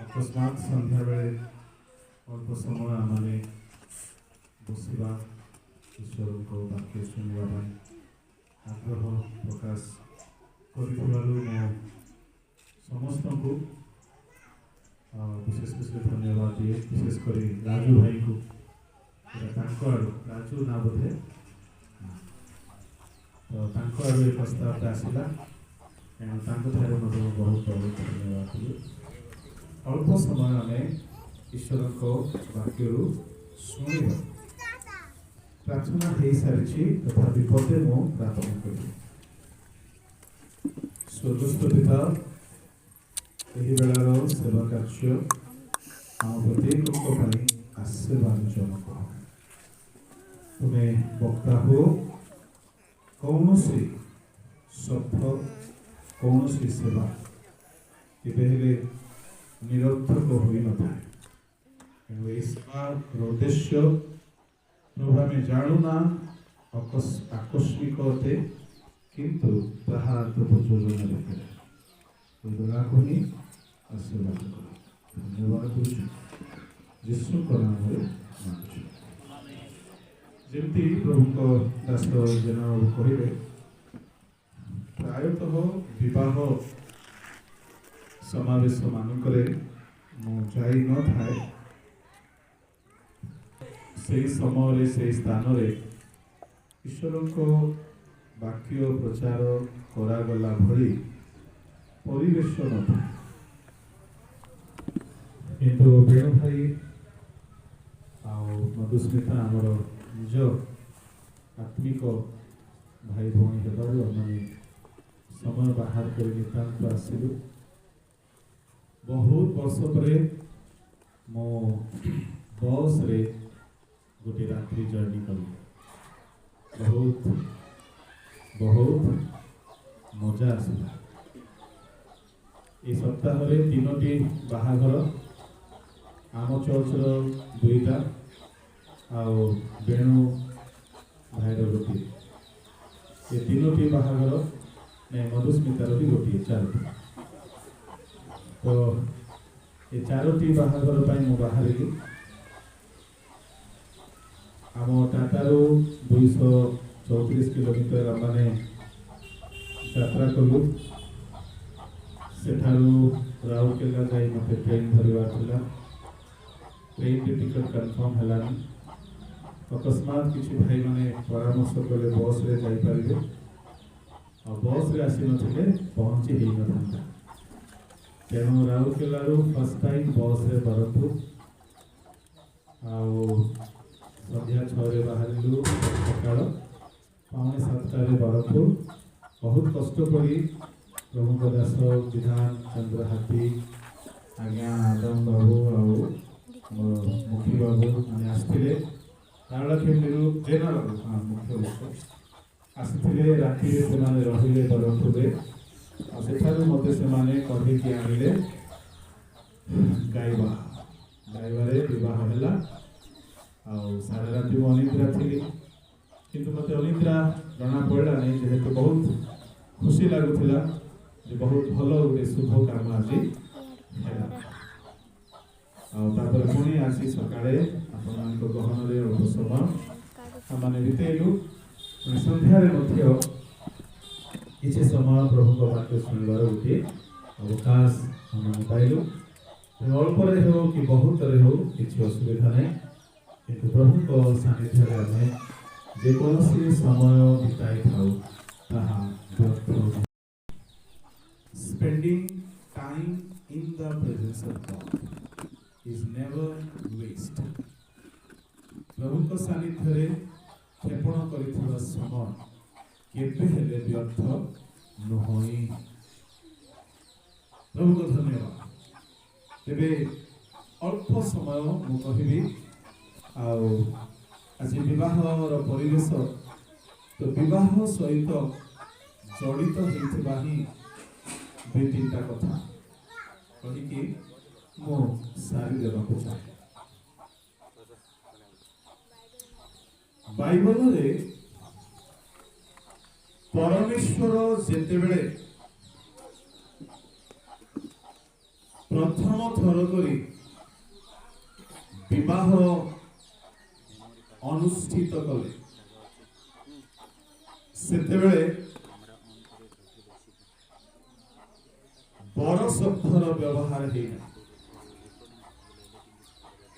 अकस्मात सन्ध्या बेले अल्प समय आम बसवा ईश्वर को वाक्य शुणा आग्रह प्रकाश कर समस्त को विशेष विशेष धन्यवाद दिए। विशेषकर राजू भाई को राजू ना बोधे तो आड़ प्रस्ताव आसला तेणु बहुत बहुत धन्यवाद दिए। अल्प समय आम ईश्वर को वाक्य शुणा प्रार्थना हो सारी तथापि पदे मु प्रार्थना करी। स्वर्गस्थ पिता यही बेलार सेवा कार्य आम प्रत्येक आशीर्वादजनक तुम्हें वक्ता हो कौन शब्द कौन सेवा केवे निरर्थक हो न था। सेवार उद्देश्य प्रभु आम जाणुना आकस्मिक अटे किंतु ताहा तुम योजना देखा बेला को ही आशीर्वाद कर धन्यवाद जीशु नाम मांगु। जमी प्रभु को दास जेना कहे प्रायतः विवाह समावेश मानक मुझे न थाए से समय से स्थान ईश्वर को वाक्य प्रचार करागला भली परिवेश न था किंतु बेणु भाई मधुस्मिता आमर निज आत्मिक भाई भौणी होने समय बाहर कर नितांत आसलु। बहुत वर्ष पर मो बस रे गोटे रात्रि जर्नी कली बहुत बहुत मजा आसला। ये सप्ताह में 3टी बाहाघर आम चर्चर 2टा आउ बेणु भाईर गोटे ये 3टी बाहाघर नहीं मधुस्मितार भी गोटे 4टी तो ये 4टी बाहाघर मु बाहर आम टाटारू 234 किलोमीटर आमने यात्रा कलु सेठारू राउरकेला जाई मते ट्रेन धरवार थिला। ट्रेन टिकट कन्फर्म हलानी अकस्मात किसी भाई माने परामर्श कले बस रे जाई पारिबे और बस रे आसी नथिले पहुंची हेई नथांता तेणु राउरकेलारू फर्स्ट टाइम बस रे बरहपुर आउ संध्या 6 बाहर सकाल 6:45 बरहपुर बहुत कष्ट करी प्रभु दास विधान चंद्र हाथी आज्ञा आदम बाबू मुखी बाबू मैंने आसते तारलाखेमू जेनर मुख्य लोक आसते राति से रे बरहपुर सेठारू मत से कहीकि आनिले गाइबा गाइबारे विवाह है सारा राति मु अनिद्रा थी किंतु मत अनिद्रा जना पड़ा नहीं जेहेतु बहुत खुशी लगुला बहुत भल गोटे शुभ काम आज पुणी आसी सकाळे आपण गहन अल्प समय आम बीतेलु सन्धार किसी समय प्रभु वाक्य शुणवार गोटे अवकाश आम पाइलु। अल्प हो कि बहुत हो किसी असुविधा नहीं किंतु प्रभु को सानिध्य आम जेकोसी समय बिताई था Spending time in the presence of God is never waste. प्रभु को सानिध्य रे क्षेपण करिଥିବା समय केबे हेले व्यर्थ नहोई। प्रभु को धन्यवाद। तेबे अल्प समय मु कहिबी आज विवाहर परिवेश तो विवाह सहित जड़ित होइथिबा ही 2-3टा कथा कहिकी मो सारी देवाको चाहे। बाइबल रे परमेश्वर जेतेबेले प्रथम थर करी विवाह अनुष्ठित कले सेतेबेले बर शब्दर व्यवहार हेना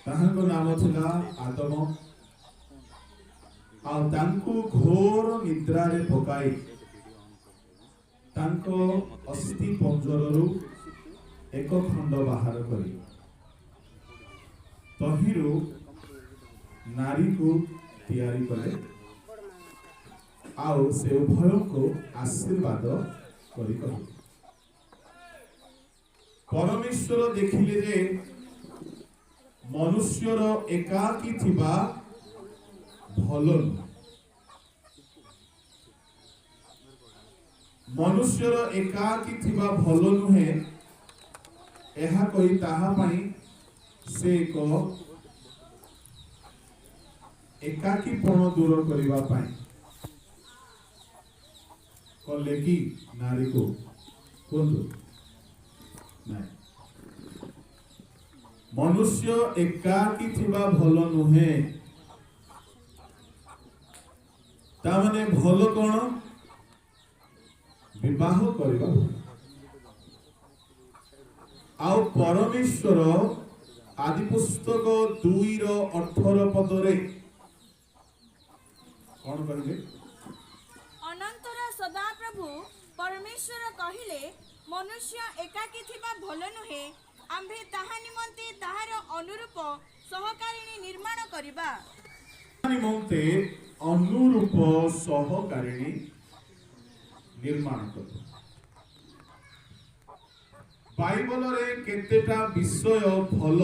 ताहाको नाम थिला आदम आ तांको घोर निद्रा रे पकाई तांको अस्थि पंजररु एक खंड बाहर करी तहिरु नारी को तैयारी कले आउ से उभय को आशीर्वाद करी कहले परमेश्वर देखिले जे मनुष्यर एकाकी थिबा भल मनुष्यर एकाकी थिबा भल नुहे एहा कही ताहा पाई से एक एकाकीपण दूर करिबा पाई कले कि नारी को कोंदु नहीं मनुष्य एकाकी थिबा भल नुहे तामने भल कोन विवाह करिबा आउ परमेश्वर आदि पुस्तक 2:18 पदरे कौन करिले अनंतर सदा प्रभु परमेश्वर कहिले मनुष्य एकाकी थिबा भल नुहे आम्भे ताहा निमंते ताहार अनुरूप सहकारिणी निर्माण करिबा निमंते अनुरूप सहकारिणी निर्माण करिबा बाइबल रे केतेटा विषय भल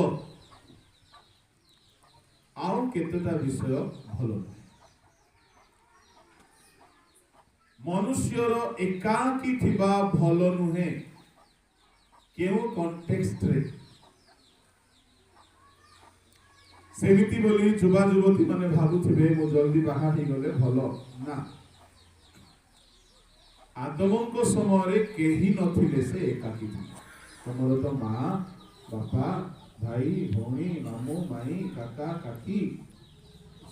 आउ केतेटा विषय भल मनुष्यर एकाकी थिबा भल नुहे केउ कॉन्टेक्स्ट रे सेमिति बोली युवा युवती माने भाबुथिबे मो जल्दी बाहा ही गले भल ना आदमको समय रे केही नथिले से एकाकी थिले तमर तो माँ बापा भाई भौणी मामू माई काका काकी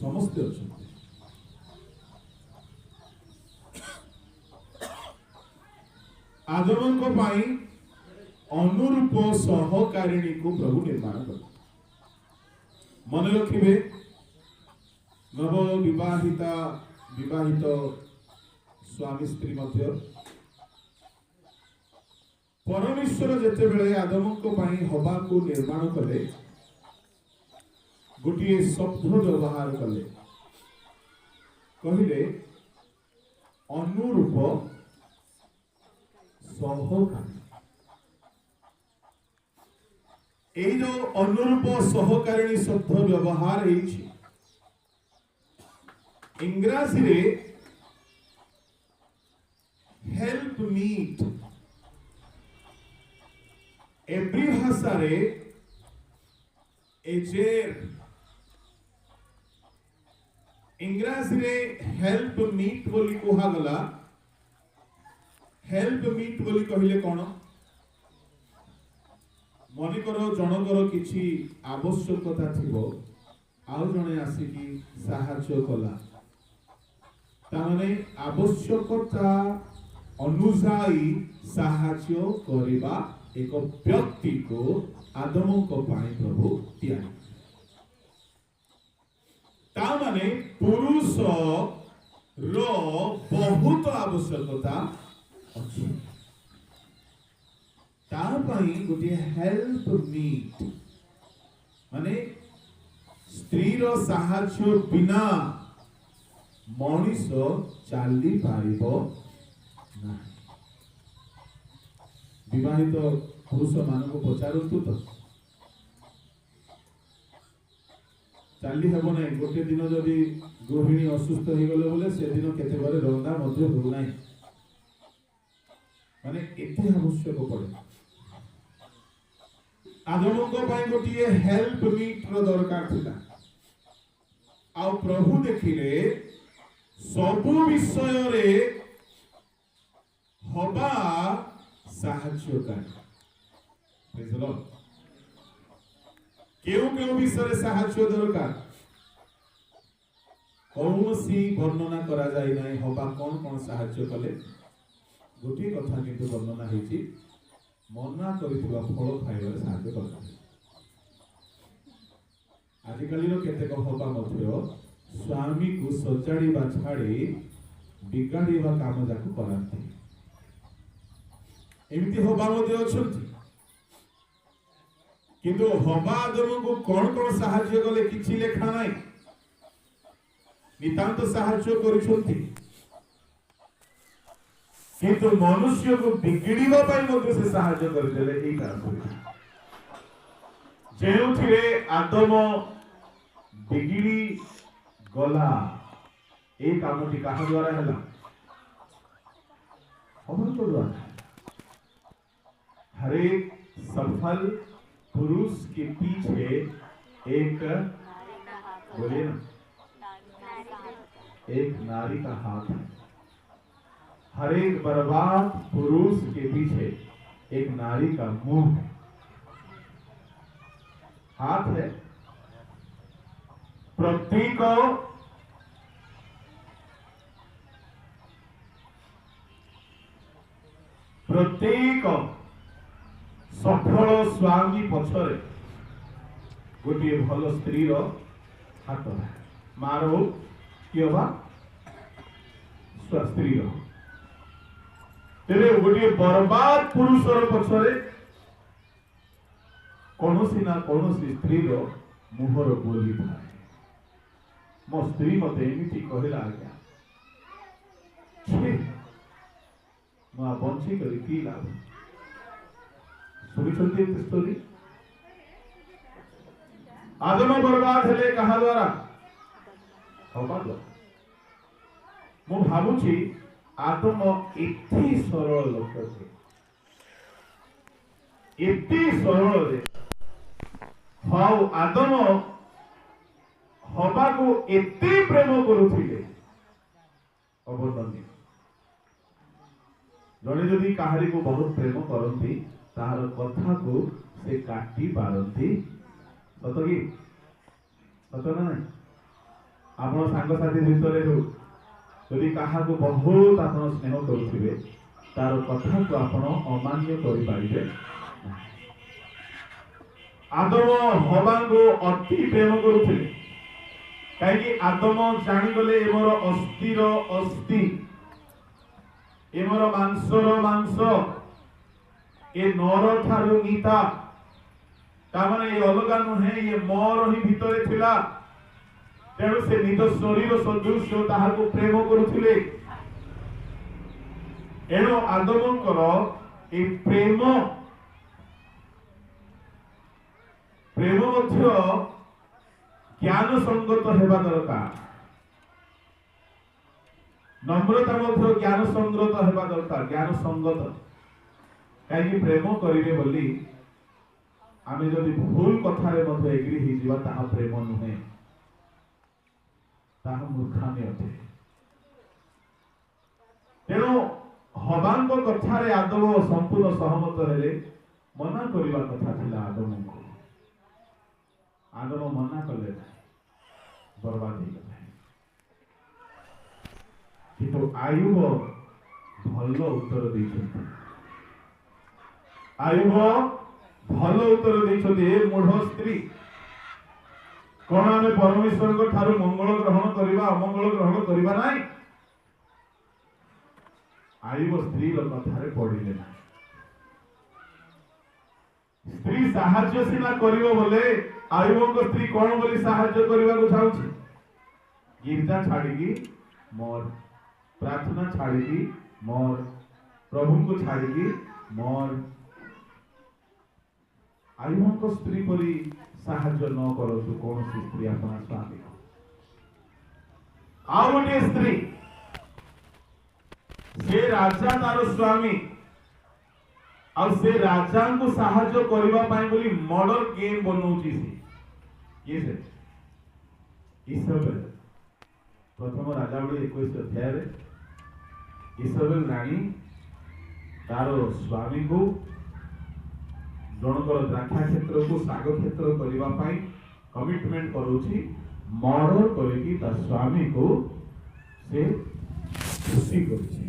समस्त अच्छा आदमन को पाई अनुरूप सहकारिणी को प्रभु निर्माण कर मन रखिबे नव विवाहित स्वामी स्त्री मध्य परमेश्वर जेते बेले आदम को पाई हवा को निर्माण कले गोटे शब्द व्यवहार कले कहिले अनुरूप सहकारिणी ए जो अनुरूप सहकारिणी शब्द व्यवहार हेछि इंग्रजी रे हेल्प मीट एवरी भाषा रे एजेर इंग्रजी रे हेल्प मीट बोली कहा गला हेल्प मीट बोली कहिले कोन मने करो जनकर किछि आवश्यकता थिबो आउ जने आसीकी साहाय्य कला ताने आवश्यकता अनुसाई साहाय्य करिबा एक व्यक्ति को आदम को पाई प्रभु तैयारी ता माने पुरुष रो बहुत आवश्यकता अछि ता पाई गोटे हेल्प मीट माने स्त्री रो साहाय्य बिना मनीष चली पारिबो ना विवाहित पुरुष मान को पचारतु तो चली हेब ना गोटे दिन जदि गृहिणी असुस्थ हो गले बोले से दिन केते बारे रंदा मध्य हो नाही माने एते आवश्यक पड़े आदम को पाई गोटे हेल्प मीट रो दरकार थिला आ प्रभु देखिले सबु विषय रे हवा साहाय्यकारी Praise the Lord. केउ विषय साहाय्य दरकार कौनसी वर्णना करा जाय नाही हबा कौन साहाय्य कले गोटे कथा किंतु वर्णना हेची मना करितबा फल खाइबार साहाय्य करता आजिकाली केतेक हबा मध्य स्वामी को सजाड़ीबा छाड़ी बिगाड़ीबा काम जाको करांती एमती हबा मध्य अछंती किंतु हबा आदम को कौन साहाय्य कले किछि लेखा नाही नितांत साहाय्य करिसंती किंतु मनुष्य को बिगिड़ीबा पाई मध्य से साहाय्य करदेले एई कारण जेउथिरे आदम बिगिड़ी गला ए कामटी कहा द्वारा है हमारे तो द्वारा हर एक सफल पुरुष के पीछे एक बोलिए ना एक नारी का हाथ है हर एक बर्बाद पुरुष के पीछे एक नारी का मुंह है हाथ है प्रत्येक सफल स्वामी पछरे गोटे भल स्त्री हाथ है मार हो कि स्त्री तेरे गोटे बर्बाद पुरुषर पछरे कौनसी ना कौनसी स्त्री मुहर बोली था मो स्त्री मत एमती कहला आज्ञा बंची कर की लाभ सुनिछंती स्टोरी आदम बर्बाद हेले कहा द्वारा हबा द्वारा मु भाबुची आदम एते सरल लोक एते सरल रे हाउ आदम हबा को एते प्रेम करुथिले अवर्णनीय जने जदि काहारी को बहुत प्रेम करती तार कथा को से काटी पारती सत कि सत ना नहीं आपण सांग साथी भितरे हो यदि कहा को बहुत आपण स्नेह करुथिबे तार कथा को आपण अमान्य करि पारिबे आदम हवा को अति प्रेम करुथिले काई आदम जानि गले एमर अस्थिर अस्थि एमर मांसर मांस ए नर ठारू गीता तामाने ये अलगा नुहे ये मोर ही भितरे थिला तेणु से निज शरीर सदृश ताहाको प्रेम करुथिले एणु आदमंकर ए प्रेम मध्य ज्ञान संगत हेबा दरकार नम्रता मध्य ज्ञान संगत हेबा दरकार ज्ञान संगत कहीं प्रेम करिवे बोली आमे जदि भूल कथारे मध्य एग्री ही जीवा ताहा प्रेम नुहे ताहा मूर्खामी अटे तेणु हबांक कथारे आदम संपूर्ण सहमत हेले मना करिवा कथा थिला आदम को आदम मना कले बर्बाद हो गए किंतु आयुब भल उत्तर देछथि आयुब भल उत्तर देछथि ए मूढ़ स्त्री कोन आमे परमेश्वर को ठारू मंगल ग्रहण करिबा अमंगल ग्रहण करिबा नाही आयुब स्त्री रो कथारे पडिले ना स्त्री साहाय्य सिना करिवो बोले आयुब को स्त्री कोन बोली साहाय्य करिबा को चाहूची गिरजा छाड़ीगी मोर प्रार्थना छाड़ीगी मोर प्रभु को छाड़ीगी मोर आयुब को स्त्री परी साहाय्य न करतु कौन सी स्त्री अपना स्वामी आउ गोटे स्त्री से राजा तार स्वामी और से राजा को साहाय्य करबा पाई बोली मॉडल गेम बनौची से ये से इसेबेल प्रथम राजा बड़ी 21 अध्याय रे इसेबेल रानी तार स्वामी को जनकर द्राक्षा क्षेत्र को साग क्षेत्र करने कमिटमेंट करूची मर्डर करके ता स्वामी को से खुशी करुचे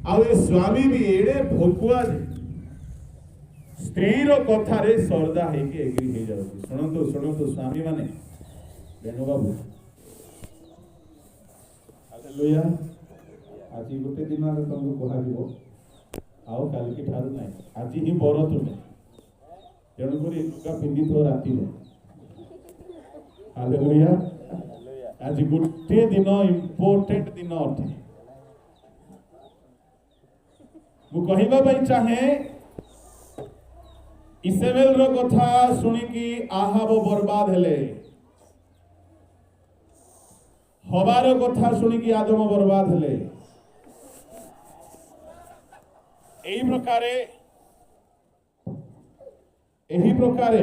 आउ ए स्वामी भी एडे भोकुआ स्त्री रो कथा रे सरदा है कि एग्री हो जाउची सुनंतु स्वामी माने बेनु बाबू हालेलुया आज गोटे दिन आगे तुमको कहा जीवो आओ काल की ठारू नहीं आज ही बर तुमे तेणु करी लुगा पिंधि थो राति में हालेलुया आज गोटे दिन इम्पोर्टेंट दिन अटे मु कहिबा पई चाहे इसेबेल रो कथा सुनी कि आहाब बर्बाद हेले हबार कथा सुनी कि आदम बर्बाद हेले एही प्रकारे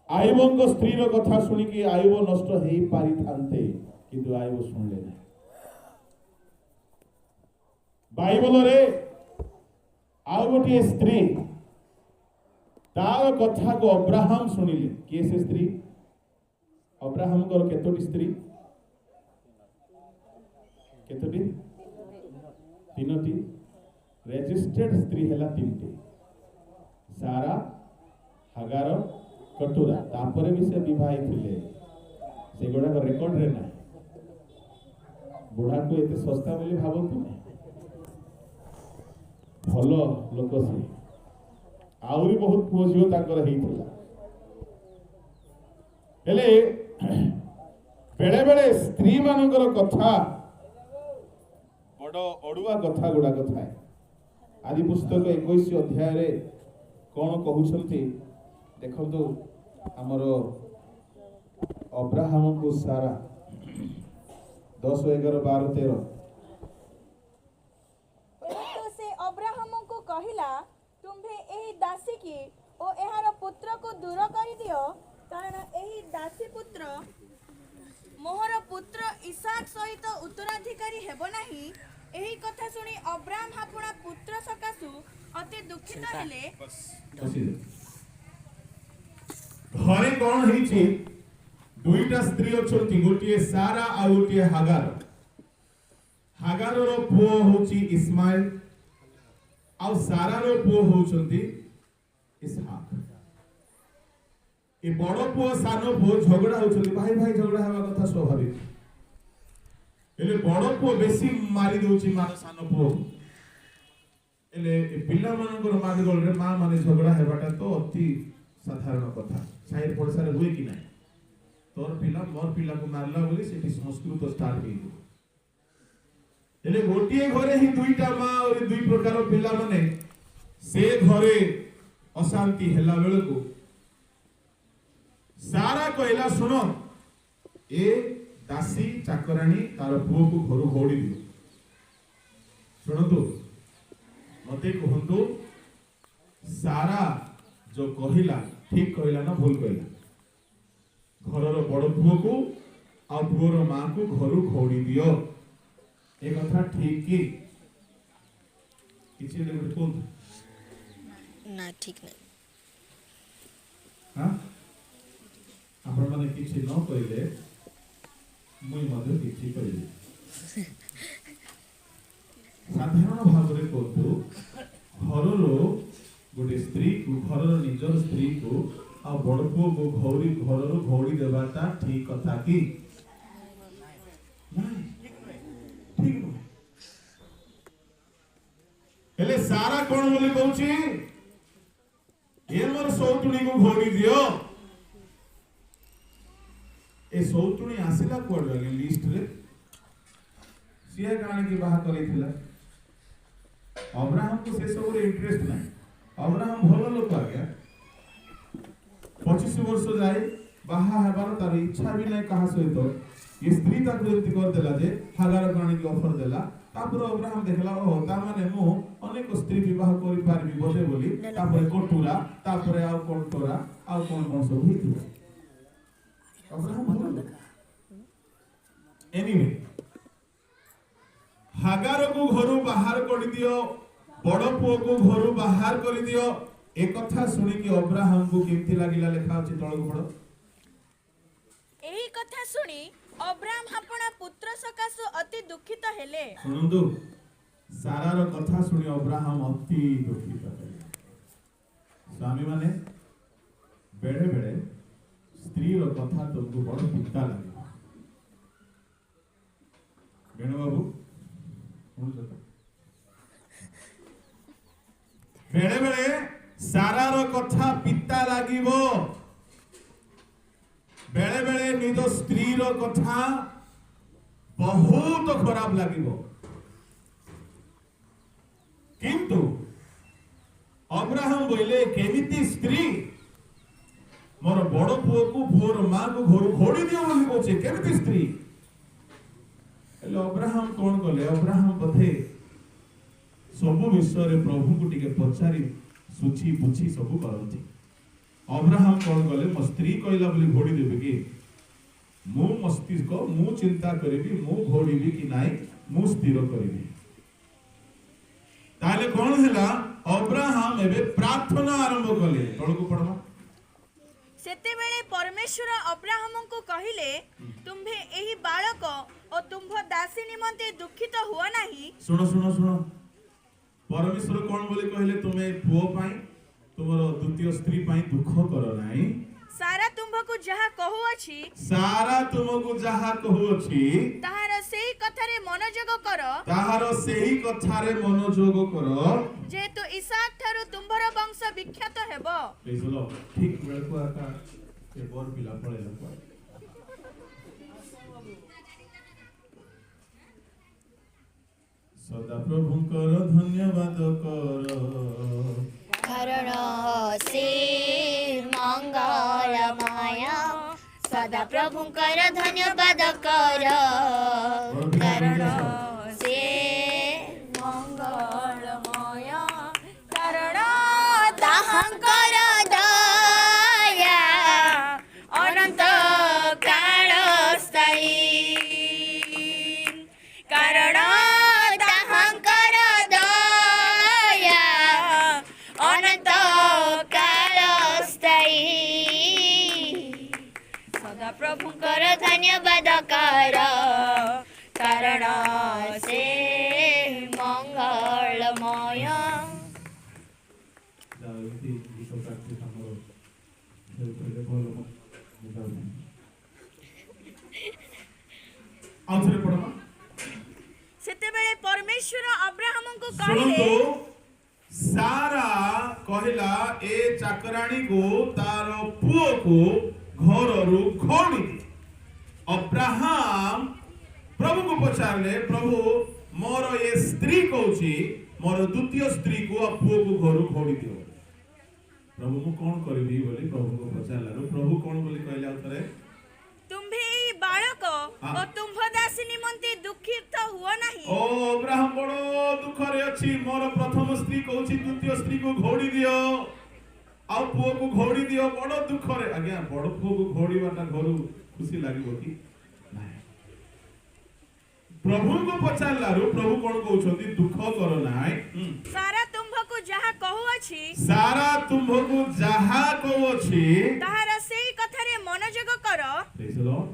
आयुब स्त्री रो कथा सुनी कि आयुब नष्ट हेई पारि थांते किंतु आयुब सुनले नहीं बाइबल रे आउ गोटे स्त्री तार कथा को अब्राहम सुनिले किए से स्त्री अब्राहम को केतोटी स्त्री केतोटी तीनोटी रेजिस्टर्ड स्त्री हैला तीनटी सारा हागार कटुरा तापरे भी से विवाह थिले से गोडा को रेकॉर्ड रे ना बुढ़ा को एते सस्ता बोली भाबतु नहीं भलो लोक से आउरी बहुत पुओ झियो ताकर हेइथिला हेले बेले बेले स्त्री मानकर कथा बड़ अड़ुआ कथा गुड़ा कथा है आदि पुस्तक 21 अध्याय रे कौन कहउछंती देखंतु हमर अब्राहम को सारा 10 11 12 13 कहिला तुम्भे एही दासी की ओ एहार पुत्र को दूर करि दियो कारण एही दासी पुत्र मोहर पुत्र इसाक सहित उत्तराधिकारी हेबो नाही एही कथा सुनी अब्राहम हापुणा पुत्र सकासु अति दुखित हेले घरे कोन हेछि दुईटा स्त्री अछंती गोटिए सारा आ गोटिए हागार रो पुओ होछि इस्माइल आ सारा रो पुओ होउछंती इसहाक ए बड़ पुओ सानो पुओ झगड़ा होउछंती भाई भाई झगड़ा हेबा कथा स्वाभाविक एले बड़ पुओ बेसी मारी दोछि मान सानो पुओ एले ए पिल्ला मानकर मादगल रे मां माने झगड़ा हेबाटा तो अति साधारण कथा साइर पड़सा रे हुए कि नै तोर पिल्ला मोर पिल्ला को मारला बोली सेठी संस्कृत स्टार्ट हेइ एले गोटिए घरे ही दुईटा मां और दुई प्रकार पिला माने से घरे अशांति हेला बेल को सारा कहला सुनो ए दासी चाकरानी तार पुओ को घर घोड़ी दियो सुनतु मते कहंतु सारा जो कहिला ठीक कहिला ना भूल कहिला घरर बड़ पुओ को आ पुओर मां को घर घोड़ी दियो ए कथा ठीक की किछि ले कोन ना ठीक नहीं हां आपण माने किछि न कइले मुई मधे किछि कइले साधारण भाव रे कोतु घररो गोटे स्त्री को घररो निजर स्त्री को आ बड़ पुओ को घररो घोड़ी देबाटा ठीक कथा की नहीं हेले सारा कौन बोली कहूची ए मोर सौतुणी को घोड़ी दियो ए सौतुणी आसिला कोड लगे लिस्ट रे सिया काने की बाहा करिथिला अब्राहम को से सब रे इंटरेस्ट नाही अब्राहम भलो लोक आ गया 25 वर्ष जाए बाहा हेबार तार इच्छा भी नहीं कहा सहित ये स्त्री ताको एति कर देला जे हागार काने की ऑफर देला तापर अब्राहम देखला ओ ता माने मु अनेक स्त्री विवाह करि पारबी बोले बोली तापर कोटुरा तापर आ कोटोरा आ कोन सब होइतु अब्राहम भलो एनीवे हागार को घरु बाहर कर दियो बड़ पुओ को घर बाहर कर दियो। एक कथा सुनी कि अब्राहम को केमती लागिला लेखा अछि तळक पड़। एही कथा सुनी अब्राहम अपना पुत्र सकाशु अति दुखित हेले। सुनंदु सारार कथा सुनी अब्राहम अति दुखित हेले। स्वामी माने बेड़े बेड़े स्त्री रो कथा तुमको बड़ पिता लागे। बेणु बाबू बेड़े बेड़े सारार कथा पिता लागिबो। बेले बेले निज स्त्री रो कथा बहुत खराब लागिबो। किंतु अब्राहम बोले केमिति स्त्री मोर बड़ पुओ को भोर मां को घर घोड़ी दियो बोली कहछे केमिति स्त्री। हेलो अब्राहम कोन गले अब्राहम पथे सब विषय रे प्रभु को टिके पचारी सुची बुची सब करंती। अब्राहम कौन गले मो स्त्री कहला बोली घोड़ी देबे कि मु मस्तिष्क मु चिंता करिबी मु घोड़ीबी कि नाही मु स्थिर करिबी। ताले कौन हैला अब्राहम एबे प्रार्थना आरंभ कले। तळको पढमा सेते बेले परमेश्वर अब्राहम को कहिले तुम्भे एही बालक और तुम्भ दासी निमंते दुखित हुआ नाही। सुनो सुनो सुनो परमेश्वर कौन बोली कहले तुमे पुओ पाई तुमरो द्वितीय स्त्री पाई दुख करो नाही। सारा तुम्भको जहा कहू अछि सारा तुमको जहा कहू अछि ताहार सेही कथारे मनोजोग करो। ताहार सेही कथारे मनोजोग करो जेतु इसाक ठारू तुम्भर वंश विख्यात हेबो। देखलो ठीक बेलको आका ए बोर पिला पळेला पळ। सदा प्रभुकर धन्यवाद कर कारण से मंगलमय सदा प्रभुकर धन्यवाद कर कारण से मंगलमय कारण ताहंकर दया अनंत काल स्थायी कारण ताहंकर दया अनंत काल स्थायी सदा प्रभु कर धन्यवाद कर कारण से मंगलमय। जावती गीत प्राप्ति हमरो हेल्पले बोलो मुदा आउथरे पढमा। सेते बेले परमेश्वर अब्राहम को कहिले सुनतो सारा कहला ए चाकराणी को तार पुओ को घररू घोड़ी दे। अब्राहम प्रभु को पचारले प्रभु मोर ये स्त्री कहूची मोर द्वितीय स्त्री को पुओ को घरु घोड़ी दियो। प्रभु को कौन करबी बोली प्रभु को पचारला। प्रभु कौन बोली कहले आउथरे तुम्भे ई बालक और तुम्भ दासी निमंते दुखित हुआ नहीं। ओ अब्राहम बड़ो दुख रे अछि मोर प्रथम स्त्री कहूची द्वितीय स्त्री को घोड़ी दियो आ पुओ को घोड़ी दियो बड़ो दुख रे। आज्ञा बड़ पुओ को घोड़ी बाटा घरु खुशी लागिबो कि नाही। प्रभु को पचारलारु प्रभु कोन कहउछंती दुख करो नाही। सारा तुम्भको जहा कहू अछि सारा तुमको जहा कहू अछि ताहार सेही कथारे मनोजोग करो। Praise the Lord.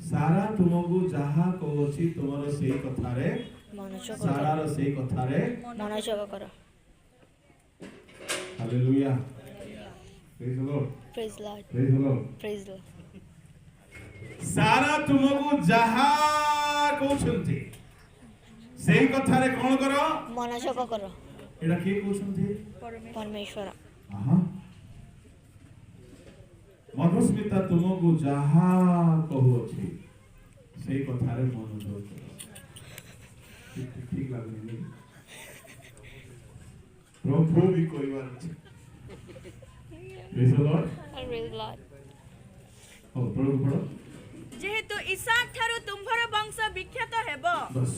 सारा तुमको जहा कहू अछि तुमरो सेही कथारे मनोजोग सारा रो सेही कथारे मनोजोग कर। Hallelujah praise the Lord praise Lord praise the Lord praise Lord. सारा तुमको जहा कहउछंती सेही कथारे कोन करो मनोजोग कर। एडा के कहउछंती परमेश्वर आहा मधुस्मिता तुमको जहा कहू अछि सेही कथारे मनोजोग करो। ठीक लागनी प्रभु भी कोई बात नहीं। Praise the Lord praise Lord. हो पढ़ो पढ़ो जेहेतु इसाक ठारू तुम्भर वंश विख्यात हेबो। बस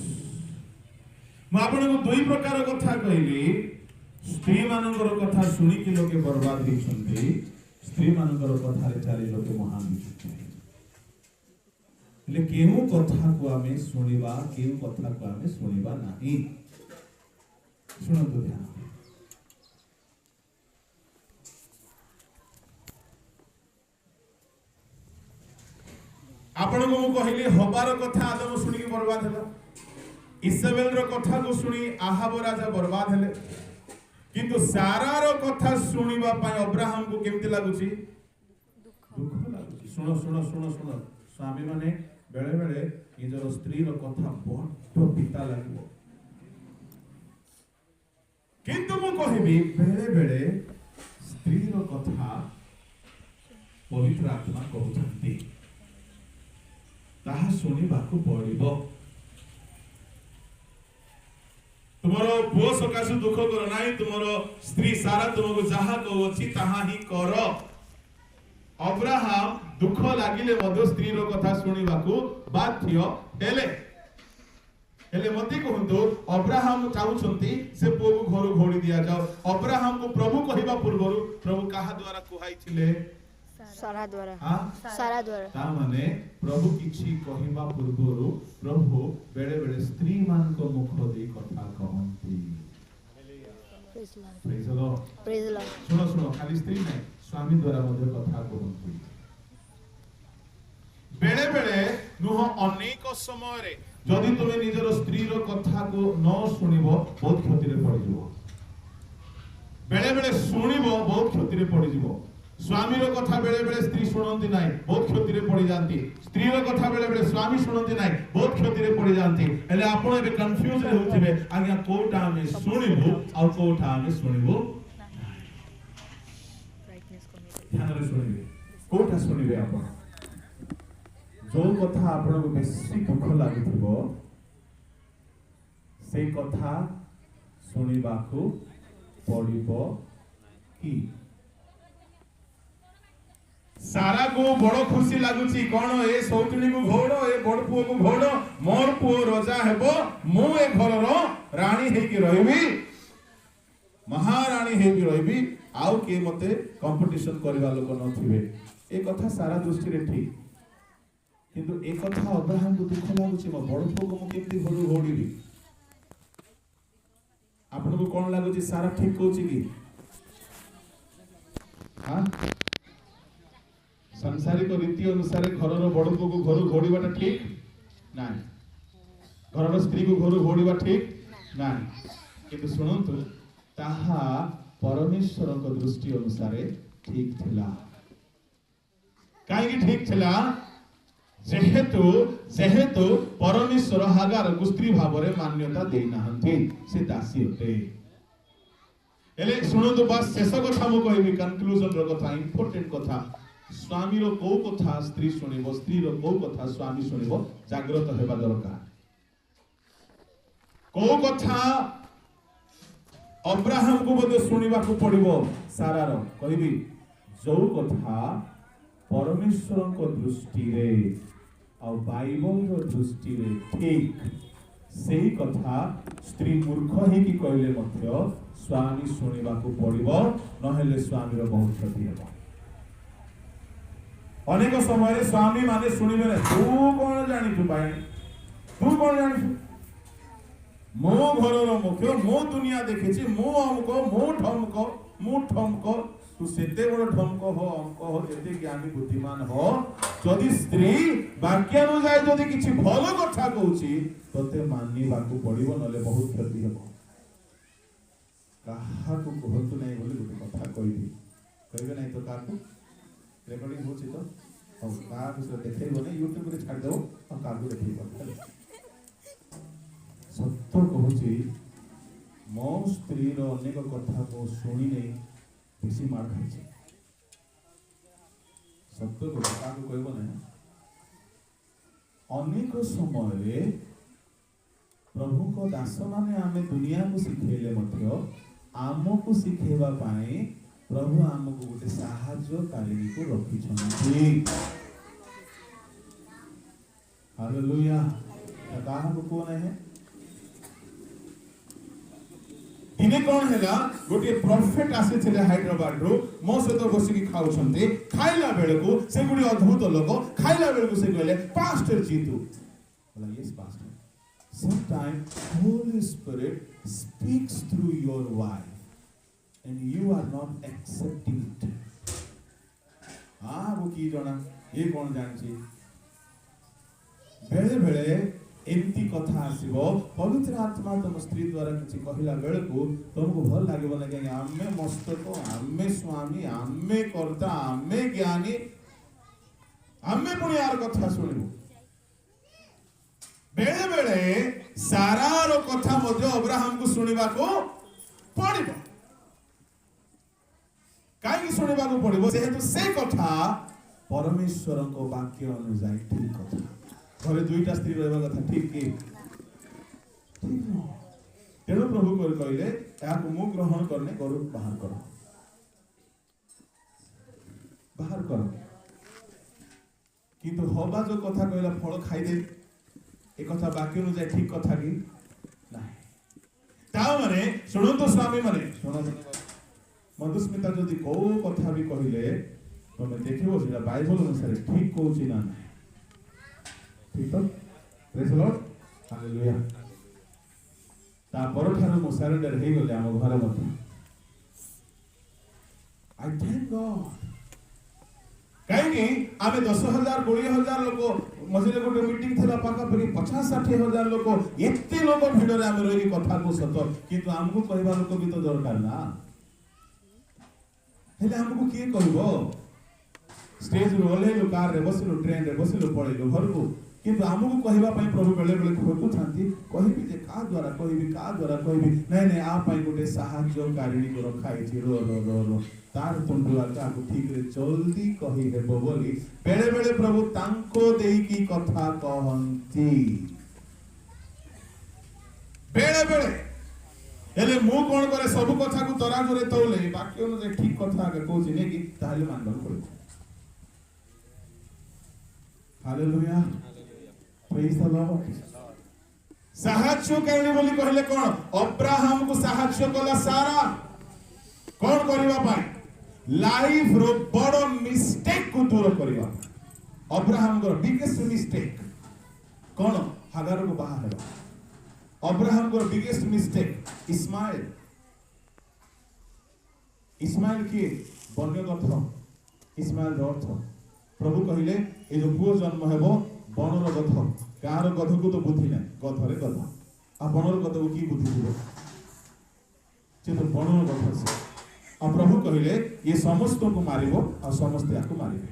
मैं आपन को दुई प्रकार कथा कहली। स्त्री मानकर कथा सुनी कि लोके बर्बाद होइछन्ती स्त्री मानकर कथा रे चाली लोके महान होइछन्ती। ले केहू कथा को आमे सुनिबा केहू कथा को आमे सुनिबा नाही। ଶୁଣନ୍ତୁ ଧ୍ୟାନ। ଆପଣଙ୍କୁ ମୁଁ କହିଲି ହବାର କଥା ଆଦମ ଶୁଣିକି ବର୍ବାଦ ହେଲା। ଇସବେଲର କଥାକୁ ଶୁଣି ଆହାବ ରାଜା ବର୍ବାଦ ହେଲେ। କିନ୍ତୁ ସାରାର କଥା ଶୁଣିବା ପାଇଁ ଅବ୍ରାହମକୁ କେମିତି ଲାଗୁଛି? ଦୁଃଖ ଲାଗୁଛି। ଶୁଣ ଶୁଣ ଶୁଣ ଶୁଣ, ସ୍ୱାମୀ ମାନେ ବେଳେ ବେଳେ ନିଜର ସ୍ତ୍ରୀର କଥା ବଡ ପିତା ଲାଗିବ, କିନ୍ତୁ ମୁଁ କହିବି ବେଳେ ବେଳେ ସ୍ତ୍ରୀର କଥା ପବିତ୍ର ଆତ୍ମା କହୁଛନ୍ତି, ତାହା ଶୁଣିବାକୁ ପଡିବ। ତୁମର ପୁଅ ସକାଶେ ଦୁଃଖ କର ନାହିଁ, ତୁମର ସ୍ତ୍ରୀ ସାରା ତୁମକୁ ଯାହା କହୁଅଛି ତାହା ହିଁ କର। ଅବ୍ରାହମ ଦୁଃଖ ଲାଗିଲେ ମଧ୍ୟ ସ୍ତ୍ରୀର କଥା ଶୁଣିବାକୁ ବାଧ୍ୟ ହେଲେ। ହେଲେ ମତେ କୁହନ୍ତୁ, ଅବ୍ରାହମ ଚାହୁଁଛନ୍ତି ସେ ପୁଅକୁ ଘରୁ ଘୋଡ଼ି ଦିଆଯାଉ। ଅବ୍ରାହମକୁ ପ୍ରଭୁ କହିବା ପୂର୍ବରୁ ପ୍ରଭୁ କାହା ଦ୍ୱାରା କୁହାଇଥିଲେ? ସାରା ଦ୍ୱାରା। ତା ମାନେ ପ୍ରଭୁ କିଛି କହିବା ପୂର୍ବରୁ ପ୍ରଭୁ ବେଳେ ବେଳେ ସ୍ତ୍ରୀ ମାନଙ୍କ ମୁଖ ଦେଇ କଥା କହନ୍ତି। ଶୁଣ ଶୁଣ, ଖାଲି ସ୍ତ୍ରୀ ନାହିଁ, ସ୍ୱାମୀ ଦ୍ୱାରା ମଧ୍ୟ କଥା କୁହନ୍ତି। ବେଳେ ବେଳେ ନୁହ, ଅନେକ ସମୟରେ ଯଦି ତୁମେ ନିଜର ସ୍ତ୍ରୀର କଥାକୁ ନ ଶୁଣିବ ବହୁତ କ୍ଷତିରେ ପଡିଯିବ। ବେଳେ ବେଳେ ଶୁଣିବ ବହୁତ କ୍ଷତିରେ ପଡିଯିବ। ସ୍ୱାମୀର କଥା ବେଳେ ବେଳେ ସ୍ତ୍ରୀ ଶୁଣନ୍ତି ନାହିଁ, ବହୁତ କ୍ଷତିରେ ପଡିଯାନ୍ତି। ସ୍ତ୍ରୀର କଥା ବେଳେ ବେଳେ ସ୍ୱାମୀ ଶୁଣନ୍ତି ନାହିଁ, ବହୁତ କ୍ଷତିରେ ପଡିଯାନ୍ତି। ହେଲେ ଆପଣ ଏବେ କନଫ୍ୟୁଜ ହେଉଥିବେ, ଆଜ୍ଞା କୋଉଟା ଆମେ ଶୁଣିବୁ ଆଉ କୋଉଟା ଆମେ ଶୁଣିବୁ? ଧ୍ୟାନରେ ଶୁଣିବେ, କୋଉଟା ଶୁଣିବେ ଆପଣ? ଯୋଉ କଥା ଆପଣଙ୍କୁ ବେଶୀ ଦୁଃଖ ଲାଗୁଥିବ ସେଇ କଥା ଶୁଣିବାକୁ ପଡିବ କି? ସାରାକୁ ବଡ ଖୁସି ଲାଗୁଛି କଣ? ଏ ସୌତୁଣୀକୁ ଘୋଡ, ଏ ବଡ ପୁଅକୁ ଘୋଡ, ମୋର ପୁଅ ରଜା ହେବ, ମୁଁ ଏ ଘରର ରାଣୀ ହେଇକି ରହିବି, ମହାରାଣୀ ହେଇକି ରହିବି, ଆଉ କିଏ ମତେ କମ୍ପିଟିସନ କରିବା ଲୋକ ନଥିବେ। ଏ କଥା ସାରା ଦୃଷ୍ଟିରେ ଠିକ, କିନ୍ତୁ ଏ କଥା ଅବ୍ରାହମକୁ ଦୁଃଖ ଲାଗୁଛି, ମୋ ବଡ ପୁଅକୁ ମୁଁ କେମିତି ଘରୁ ଘୋଡ଼ିବି। ଆପଣଙ୍କୁ କଣ ଲାଗୁଛି, ସାରା ଠିକ କହୁଛି କି? ସାଂସାରିକ ରୀତି ଅନୁସାରେ ଘରର ବଡ ପୁଅକୁ ଘରୁ ଘୋଡ଼ିବାଟା ଠିକ ନାହିଁ, ଘରର ସ୍ତ୍ରୀକୁ ଘରୁ ଘୋଡ଼ିବା ଠିକ ନାହିଁ। କିନ୍ତୁ ଶୁଣନ୍ତୁ, ତାହା ପରମେଶ୍ୱରଙ୍କ ଦୃଷ୍ଟି ଅନୁସାରେ ଠିକ ଥିଲା। କାହିଁକି ଠିକ ଥିଲା? ଯେହେତୁ ପରମେଶ୍ୱର ହାଗାରକୁ ସ୍ତ୍ରୀ ଭାବରେ ମାନ୍ୟତା ଦେଇନାହାନ୍ତି, ସେ ଦାସୀ ଅଟେ। ହେଲେ ଶୁଣନ୍ତୁ, ବାସ୍ ଶେଷ କଥା ମୁଁ କହିବି, କନକ୍ଲୁଜନର କଥା, ଇମ୍ପୋର୍ଟାଣ୍ଟ କଥା। ସ୍ୱାମୀର କୋଉ କଥା ସ୍ତ୍ରୀ ଶୁଣିବ, ସ୍ତ୍ରୀର କୋଉ କଥା ସ୍ୱାମୀ ଶୁଣିବ, ଜାଗ୍ରତ ହେବା ଦରକାର। କୋଉ କଥା ଅବ୍ରାହମକୁ ମଧ୍ୟ ଶୁଣିବାକୁ ପଡିବ ସାରାର? କହିବି, ଯୋଉ କଥା ପରମେଶ୍ୱରଙ୍କ ଦୃଷ୍ଟିରେ ଆଉ ବାଇବଲର ଦୃଷ୍ଟିରେ ଠିକ, ସେଇ କଥା ସ୍ତ୍ରୀ ମୂର୍ଖ ହେଇକି କହିଲେ ମଧ୍ୟ ସ୍ୱାମୀ ଶୁଣିବାକୁ ପଡିବ, ନହେଲେ ସ୍ୱାମୀର ବହୁତ କ୍ଷତି ହେବ। ଅନେକ ସମୟରେ ସ୍ୱାମୀ ମାନେ ଶୁଣିବେ ନା, ତୁ କଣ ଜାଣିଛୁ ଭାଇ, ତୁ କଣ ଜାଣିଛୁ, ମୋ ଘରର ମୁଖ୍ୟ, ମୁଁ ଦୁନିଆ ଦେଖିଛି, ମୁଁ ଅମକ, ମୁଁ ଠମକ, ତୁ ସେତେ ବଡ ଠମକ ହୋ, ଅମକ ହୋ, ଯେତେ ଜ୍ଞାନୀ ବୁଦ୍ଧିମାନ ହୋ, ଯଦି ସ୍ତ୍ରୀ ବାକ୍ୟାନୁଯାୟୀ ଯଦି କିଛି ଭଲ କଥା କହୁଛି ତତେ ମାନିବାକୁ ପଡିବ, ନହେଲେ ବହୁତ କ୍ଷତି ହେବ। କାହାକୁ କୁହନ୍ତୁ ନାହିଁ ବୋଲି ଗୋଟେ କଥା କହିବି, କହିବେ ନାହିଁ ତ? କାହାକୁ? ରେକର୍ଡିଂ ହଉଛି ତ? ଆଉ କାହାକୁ ସେ ଦେଖେଇବ ନାହିଁ, ୟୁଟ୍ୟୁବରେ ଛାଡ଼ିଦେବ, ଆଉ କାହାକୁ ଦେଖେଇବ? ସତ କହୁଛି, ମୋ ସ୍ତ୍ରୀର ଅନେକ କଥା ମୁଁ ଶୁଣି ନେଇ ବେଶୀ ମାଡ଼ ଖାଇଛି। ସତ କହୁଛି, କାହାକୁ କହିବ ନାହିଁ। ଅନେକ ସମୟରେ ପ୍ରଭୁଙ୍କ ଦାସମାନେ ଆମେ ଦୁନିଆକୁ ଶିଖେଇଲେ ମଧ୍ୟ ଆମକୁ ଶିଖେଇବା ପାଇଁ ପ୍ରଭୁ ଆମକୁ ଗୋଟେ ସାହାଯ୍ୟକାରୀକୁ ରଖିଛନ୍ତି। ହାଲେଲୁୟା। କାହାକୁ କୁହ ନାହିଁ। ଦିନେ କଣ ହେଲା, ଗୋଟିଏ ପ୍ରଫେଟ ଆସିଥିଲେ ହାଇଦ୍ରାବାଦରୁ, ମୋ ସହିତ ବସିକି ଖାଉଛନ୍ତି। ଖାଇଲା ବେଳକୁ ସେ ଗୋଟେ ଅଦ୍ଭୁତ ଲୋକ, ଖାଇଲା ବେଳକୁ ସେ କହିଲେ, pastor Jitu. Yes pastor. Sometimes Holy Spirit speaks through your wife and you are not accepting it. वो की जଣା ये कौन जानची बेले बेले एमती कथा आसीबो पवित्र आत्मा तुम स्त्री द्वारा किछि कहिला बेले को तुमको भल लागबो ना कि आमे मस्तक आमे स्वामी आमे कर्ता आमे ज्ञानी आमे पुणी यार कथा सुनिबो बेले बेले सारा रो कथा मध्य अब्राहम को सुनिबा को पड़िबो काई सुनिबा को पड़िबो जेहेतु से कथा परमेश्वर को वाक्य अनुसार ठीक कथा घरे दुईटा स्त्री रहबा कथा ठीक की ठीक न तेणु प्रभु को कहले याको मुख ग्रहण करने करू बाहर करो किंतु हबा जो कथा कहला फल खाई दे ए कथा वाक्य अनुसार ठीक कथा की नाही ता माने सुनंतो स्वामी माने सुनंतो मधुस्मिता जदि को कथा भी कहले तमे देखिबो सेटा बाइबल अनुसार ठीक कहूची ना ठीक तो प्रेज द लॉर्ड हालेलुया ता परठार मो सरेंडर हे गले हम घर मते आई थैंक गॉड काहे आमे 10,000 20,000 लोक मझिले गोटे मीटिंग थला पाका परी 50-60,000 लोक एते लोक भिडरे आमे रही कथा को सत किंतु हमको कहबा लोक भी तो दरकार ना हेले हमको किए कहबो स्टेज रो ओलेलो कार रे बसिलो ट्रेन रे बसिलो पळेलो घर को किंतु हमको कहबा पई प्रभु बेले बेले खोजु थांती कहिबी जे का द्वारा कहबी नहीं आ पई गोटे सहाय्यकारिणी को रखाई छी रो तार तुंडुआ का ठीक रे जल्दी कहि हेबो बोली बेले बेले प्रभु तांको देई की कथा कहंती बेले बेले हेले मु कोन करे सब कथा को तरा करे तौले बाकी अनुसार ठीक कथा आगे कहूची ने कि ताले मानबा पड़े हालेलुया प्रेज द लॉर्ड साहाय्य करने बोली कहले कोन अब्राहम को साहाय्य कला सारा कोन करिवा पाई लाइफ रो बड़ मिस्टेक को दूर करिवा अब्राहम को बिगेस्ट मिस्टेक कोन हागार को बाहर है अब्राहम को बिगेस्ट मिस्टेक इस्माइल की वन्यगथ इस्माइल अर्थ प्रभु कहले ए जो पुओ जन्म हेबो बनर गध कार गध को तो बुद्धि नै गधरे गध आ बनर गध को की बुद्धि दिबो जे तो बनर गध से आ प्रभु कहले ये समस्त को मारिबो आ समस्त याको मारिबे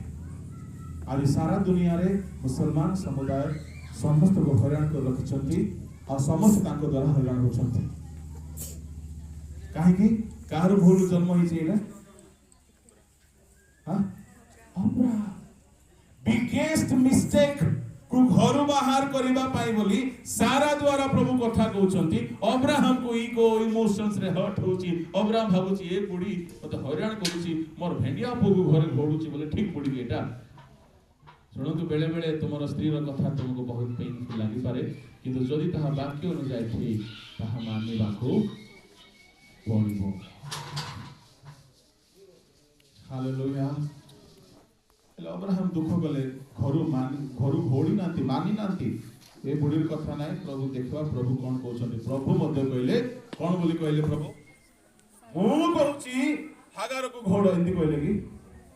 आज सारा दुनिया रे मुसलमान समुदाय समस्त को हरान को रखिसंती आ समस्त तांको द्वारा हरान होछंती काहे कि कार भूल जन्म ही छैला हां अब्रा बिगेस्ट मिस्टेक को घर बाहर करिबा पाई बोली सारा द्वारा प्रभु कथा कहउछंती अब्राहम को इको इमोशंस रे हर्ट होची अब्राहम भाबुची ए बुढी मते हरान करूची मोर भेंडिया पुगु घर घोडुची बोले ठीक पड़ी एटा सुनंतु बेले बेले तुमर स्त्री रो कथा तुमको बहुत पेनफुल लागि पारे किंतु जदि ताहा वाक्य अनुसार ठीक ताहा मानिबा को पड़िबो हालेलुया अब्राहम दुख गले घरु घोड़ी नांती मानी नांती ए बुढ़ीर कथा नाही प्रभु देखवा प्रभु कोन कहउछन्ती प्रभु मध्य कहले कोन बोली कहले प्रभु मु कहउची हागार को घोड़ एंती कहले कि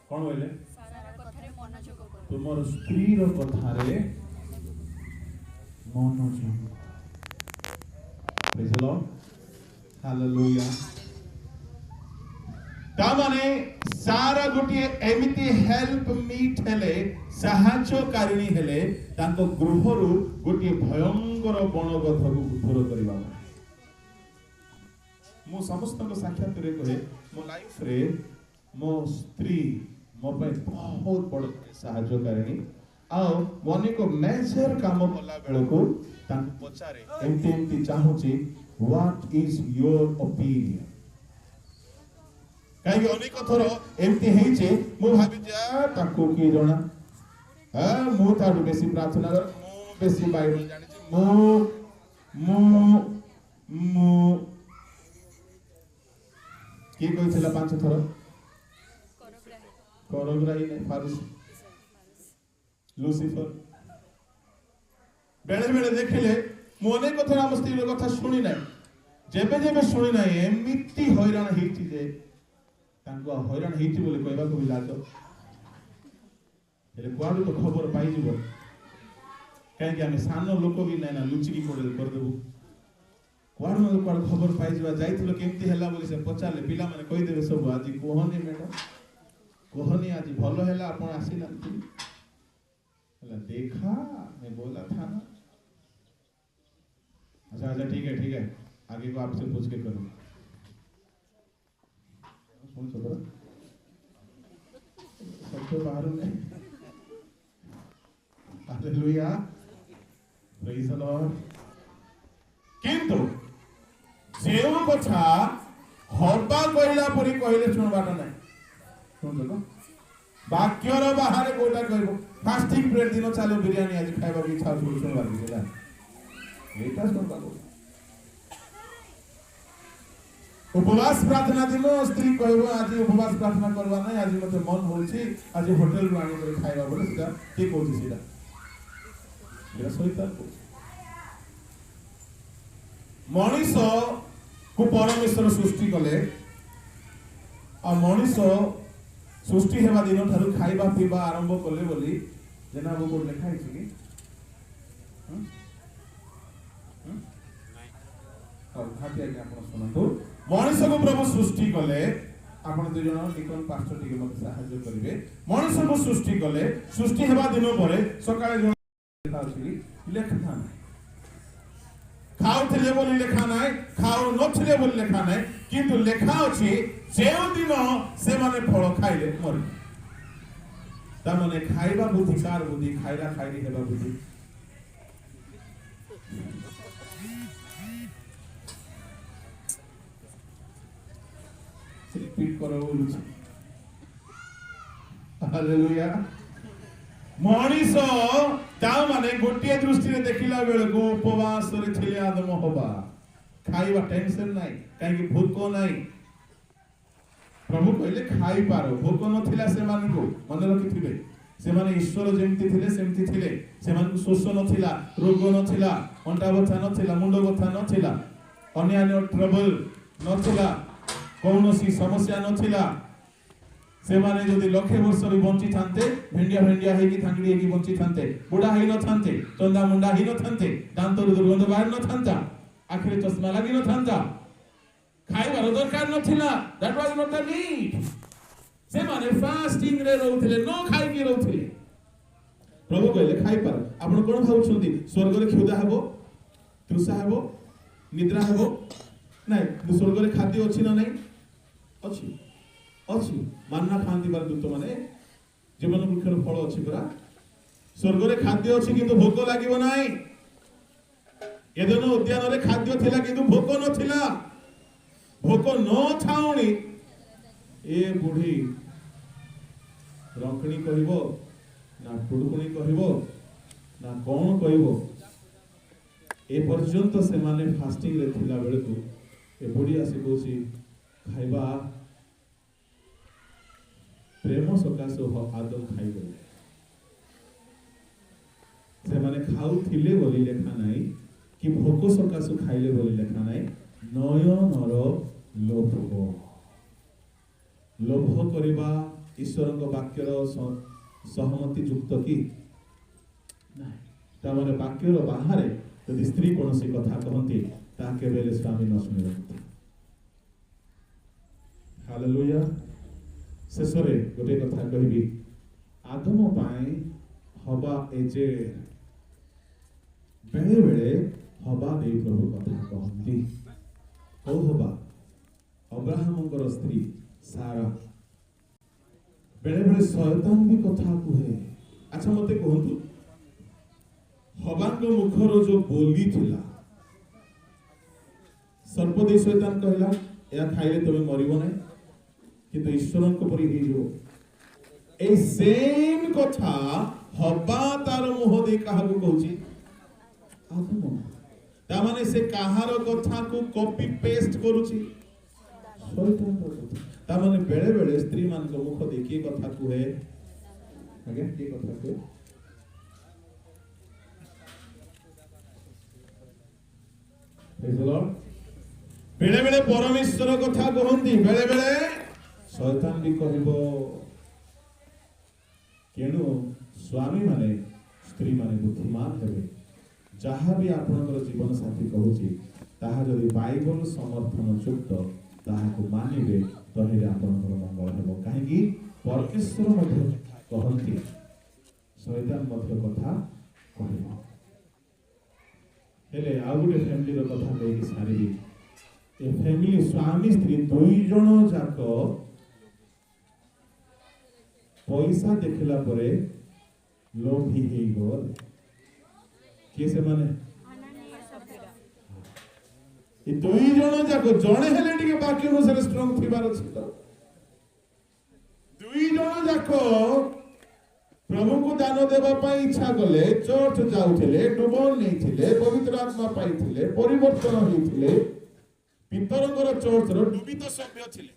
कोन कहले सारा कथारे मनोयोग कर तुमर स्त्री रो कथारे मनोयोग प्रेज द लॉर्ड हालेलुया तामाने सारा गोटे एमिति हेल्प मीट हेले साहाय्यकारिणी हेले तांको गृहरु गोटे भयंकर बनगध को दूर करबा मो समस्त को साक्षात रे कहे मो लाइफ रे मो स्त्री मो पे बहुत बड़ साहाय्यकारिणी आ मने को मेजर काम कला बेल को तांको पचारे एमती चाहूची व्हाट इज योर ओपिनियन काहे अनेक थरो एमती हेई छे मु भाबी जा ताको की जणा मु ताडू बेसी प्रार्थना कर मु बेसी बाइबल जानि छी मु की कहितला पांच थरो करग्राही ने फारूस लूसीफर बेले बेले देखिले मने कथा आम स्त्री कथा शुणी ना जेबे जेबे शुणी ना एमती हैरान होती जे हैरान होती बोले कहवा को भी लाज कुआड़ू तो खबर पाई कहीं आम सान लोक भी ना लुचिकी करदेबू कुआड़ू ना कुआड़ खबर पाई जाइल केमती है बोली से पचारे पिला मैंने कहीदेवे सब आज कहनी मैडम कहनी आज भल है आप आसीना देखा मैं बोला था ना अच्छा अच्छा ठीक है आगे को आपसे पूछ के करूँ सुन सब तो बाहर में हालेलुया प्रेज द लॉर्ड किंतु जेउ कथा हबा कहला परी कहले सुनबाटा नहीं सुन तो वाक्यर बाहर कोटा कहबो फास्टिंग ब्रेड दिन चालो बिरयानी आज खाइबा की इच्छा होय सुनबा दिला एटा सुनबा को उपवास प्रार्थना दिन स्त्री कहबो आज उपवास प्रार्थना करबा नै आज मते मन होछि आज होटल रो आनी करे खाइबा बोले सेटा के कहछि सेटा ये शैतान को मनीष को परमेश्वर सृष्टि कले आ मनीष सृष्टि हेबा दिन ठारू खाइबा पीबा आरंभ कले बोली जेना वो कोड लिखा है कि और खाती आगे आपण सुनतो मनीष को प्रभु सृष्टि कले आपण दु जण निकन पास्टर टिके मते सहायता करिवे मनीष को सृष्टि कले सृष्टि हेबा दिन परे सकाळे जण लिखा अछि लेखना खाउथिले बोली लेखा नाय खाउ नथिले बोली लेखा नाय किंतु लेखा अछि जेउ दिन से माने फल खाइले मरि ता माने खाइबा बुद्धि कार बुद्धि खाइला खाइली हेबा बुद्धि रिपीट करो बोलुछि हालेलुया मनीष ता माने गोटिए दृष्टि रे देखिला बेले को उपवास रे थिले आदम होबा खाइबा टेंशन नाही काहे भूख नाही प्रभु कहले खाई पारो भोक नथिला से मान को मन रखिथिबे से माने ईश्वर जेमति थिले सेमति थिले से मान को शोष नथिला रोग नथिला अंटा बथा नथिला मुंड बथा नथिला अन्य ट्रबल नथिला कौनसी समस्या नथिला से माने जदि लक्षे वर्ष रे बंची थांते भेंडिया हे की थांगड़ी हे की बंची थांते बुढ़ा हे न थांते चंदा मुंडा हे न थांते दांत रे दुर्गंध बाहर न थांता आखिर चश्मा लागि न थांता खाइबार दरकार नथिला that was not the need से माने फास्टिंग रे रहउथिले न खाइ की रहउथिले प्रभु कहले खाइ पार आपण कोन भाउछंती स्वर्ग रे क्षुधा हेबो तृषा हेबो निद्रा हेबो नाही स्वर्ग रे खाद्य अछि न नाही अछि मानना खांती बार दूत माने जीवन वृक्षर फल अछि परा स्वर्ग रे खाद्य अछि किंतु भोक लागिबो नाही एदन उद्यान रे खाद्य थिला किंतु भोक नथिला भोक न थाउनी ए बुढ़ी रंकणी कहबो ना टुडकुणी कहबो ना कोन कहबो ए पर्यंत से माने फास्टिंग रे थिला बेले को ए बुढ़ी आसी कोसी खाइबा प्रेम सकाशे आदम खाई गले से माने खाउ थिले बोली लेखा नाही कि भोक सकाशे खाइले बोली लेखा नाही नयनर लोभ करिबा ईश्वर वाक्यर सहमति युक्त कि नाही ता माने वाक्यर बाहर यदि स्त्री कोनसी कथा कहंती ता केबेले स्वामी न सुनिबंती हालेलुया शेषरे गोटे कथा कहबी आदम पाए हवा एजे बेले बेले हवा दे प्रभु कथा कहंती कौ हवा अब्राहम स्त्री सारा बेले बेले शैतान भी कथा कहे अच्छा मते कहंतु हवांग मुखर जो बोली थिला सर्पदे शैतान कहला या खाइले तबे मरिबो नै किंतु ईश्वरन को परि हे जो ए सेम कथा हवा तार मुह दे काहा को कहूची आदम ता माने से काहार कथा को कॉपी पेस्ट करूची शैतान रो कथा ता माने बेले बेले स्त्री मान को मुख देखि कथा कहे आगे के कथा कहे Praise the Lord. बेले बेले परमेश्वर कथा कहती बेले बेले शैतान भी कहब केणु स्वामी माने स्त्री माने बुद्धिमान हेबे जहाँ भी आपनकर जीवन साथी कहूची ताहा जदि बाइबल समर्थन युक्त ताहाको मानिबे तहेले आपनकर मंगल हेबो काहेकि परमेश्वर मध्ये कहती शैतान मध्ये कथा कहब हेले आ गुटे फैमिली रो कथा लेके सारी ए फैमिली स्वामी स्त्री दुई जण जाक पैसा देखला परे लोभी हे गल के से माने ए दुई जण जाक जणे हेले टिके बाकी अनुसार स्ट्रांग थिबार अछि त दुई जण जाक प्रभु को दान देवा पाई इच्छा कले चर्च जाउथिले डुबन नैथिले पवित्र आत्मा पाइथिले परिवर्तन होइथिले पितरंगर चर्च रो डुबित सभ्य थिले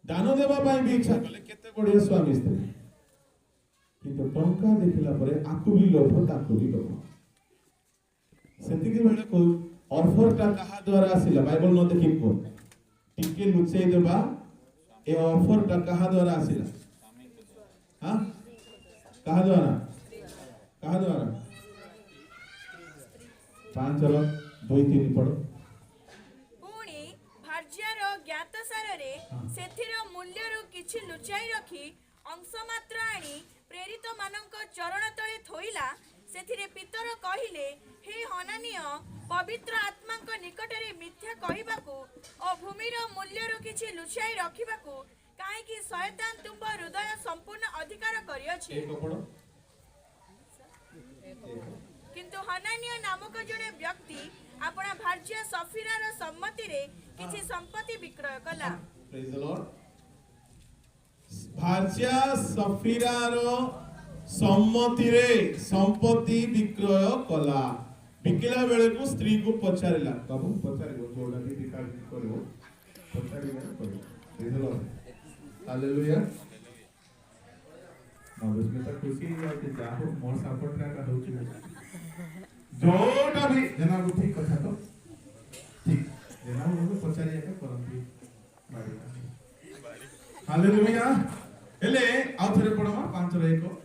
दान देवा पाई भी इच्छा कले केते बढिया स्वामी स्त्री किंतु टंका देखिला परे आकु भी लोभ ताकु भी लोभ सेति के बेले को ऑफर ता कहा द्वारा आसिला बाइबल न देखि को टिके लुचै देबा ए ऑफर ता कहा द्वारा आसिला हाँ कहा द्वारा 5 और 2 3 पढ़ो पुणी भार्यार ज्ञातसार रे सेथिर मूल्यरु किछि लुचाई रखी अंश मात्र आनी प्रेरित मानक चरण तळे थोइला सेथिरे पितर कहिले हे हनानिय पवित्र आत्माक निकटरे मिथ्या कहिबाकू ओ भूमिर मूल्यरु किछि लुचाई रखिबाकू काहे कि शैतान तुम हृदय संपूर्ण अधिकार करियछि किंतु हनानिय नामक जणे व्यक्ति अपना भार्या सफीरार सम्मति रे किछि संपत्ति विक्रय कला प्रेज द लॉर्ड भार्या सफीरार सम्मति रे संपत्ति विक्रय कला बिकिला बेले को स्त्री को पचारिला बाबू पचारिबो जोडा भी दिखा करबो पचारिला करबो प्रेज द लॉर्ड हालेलुया मबस्मिता खुशी या कि जाहो मोर सपोर्ट का होची जोटा भी जना को ठीक कथा तो ठीक जना को पचारिया का करंती हालेलुया हेले आउथरे पढमा 5 रे 1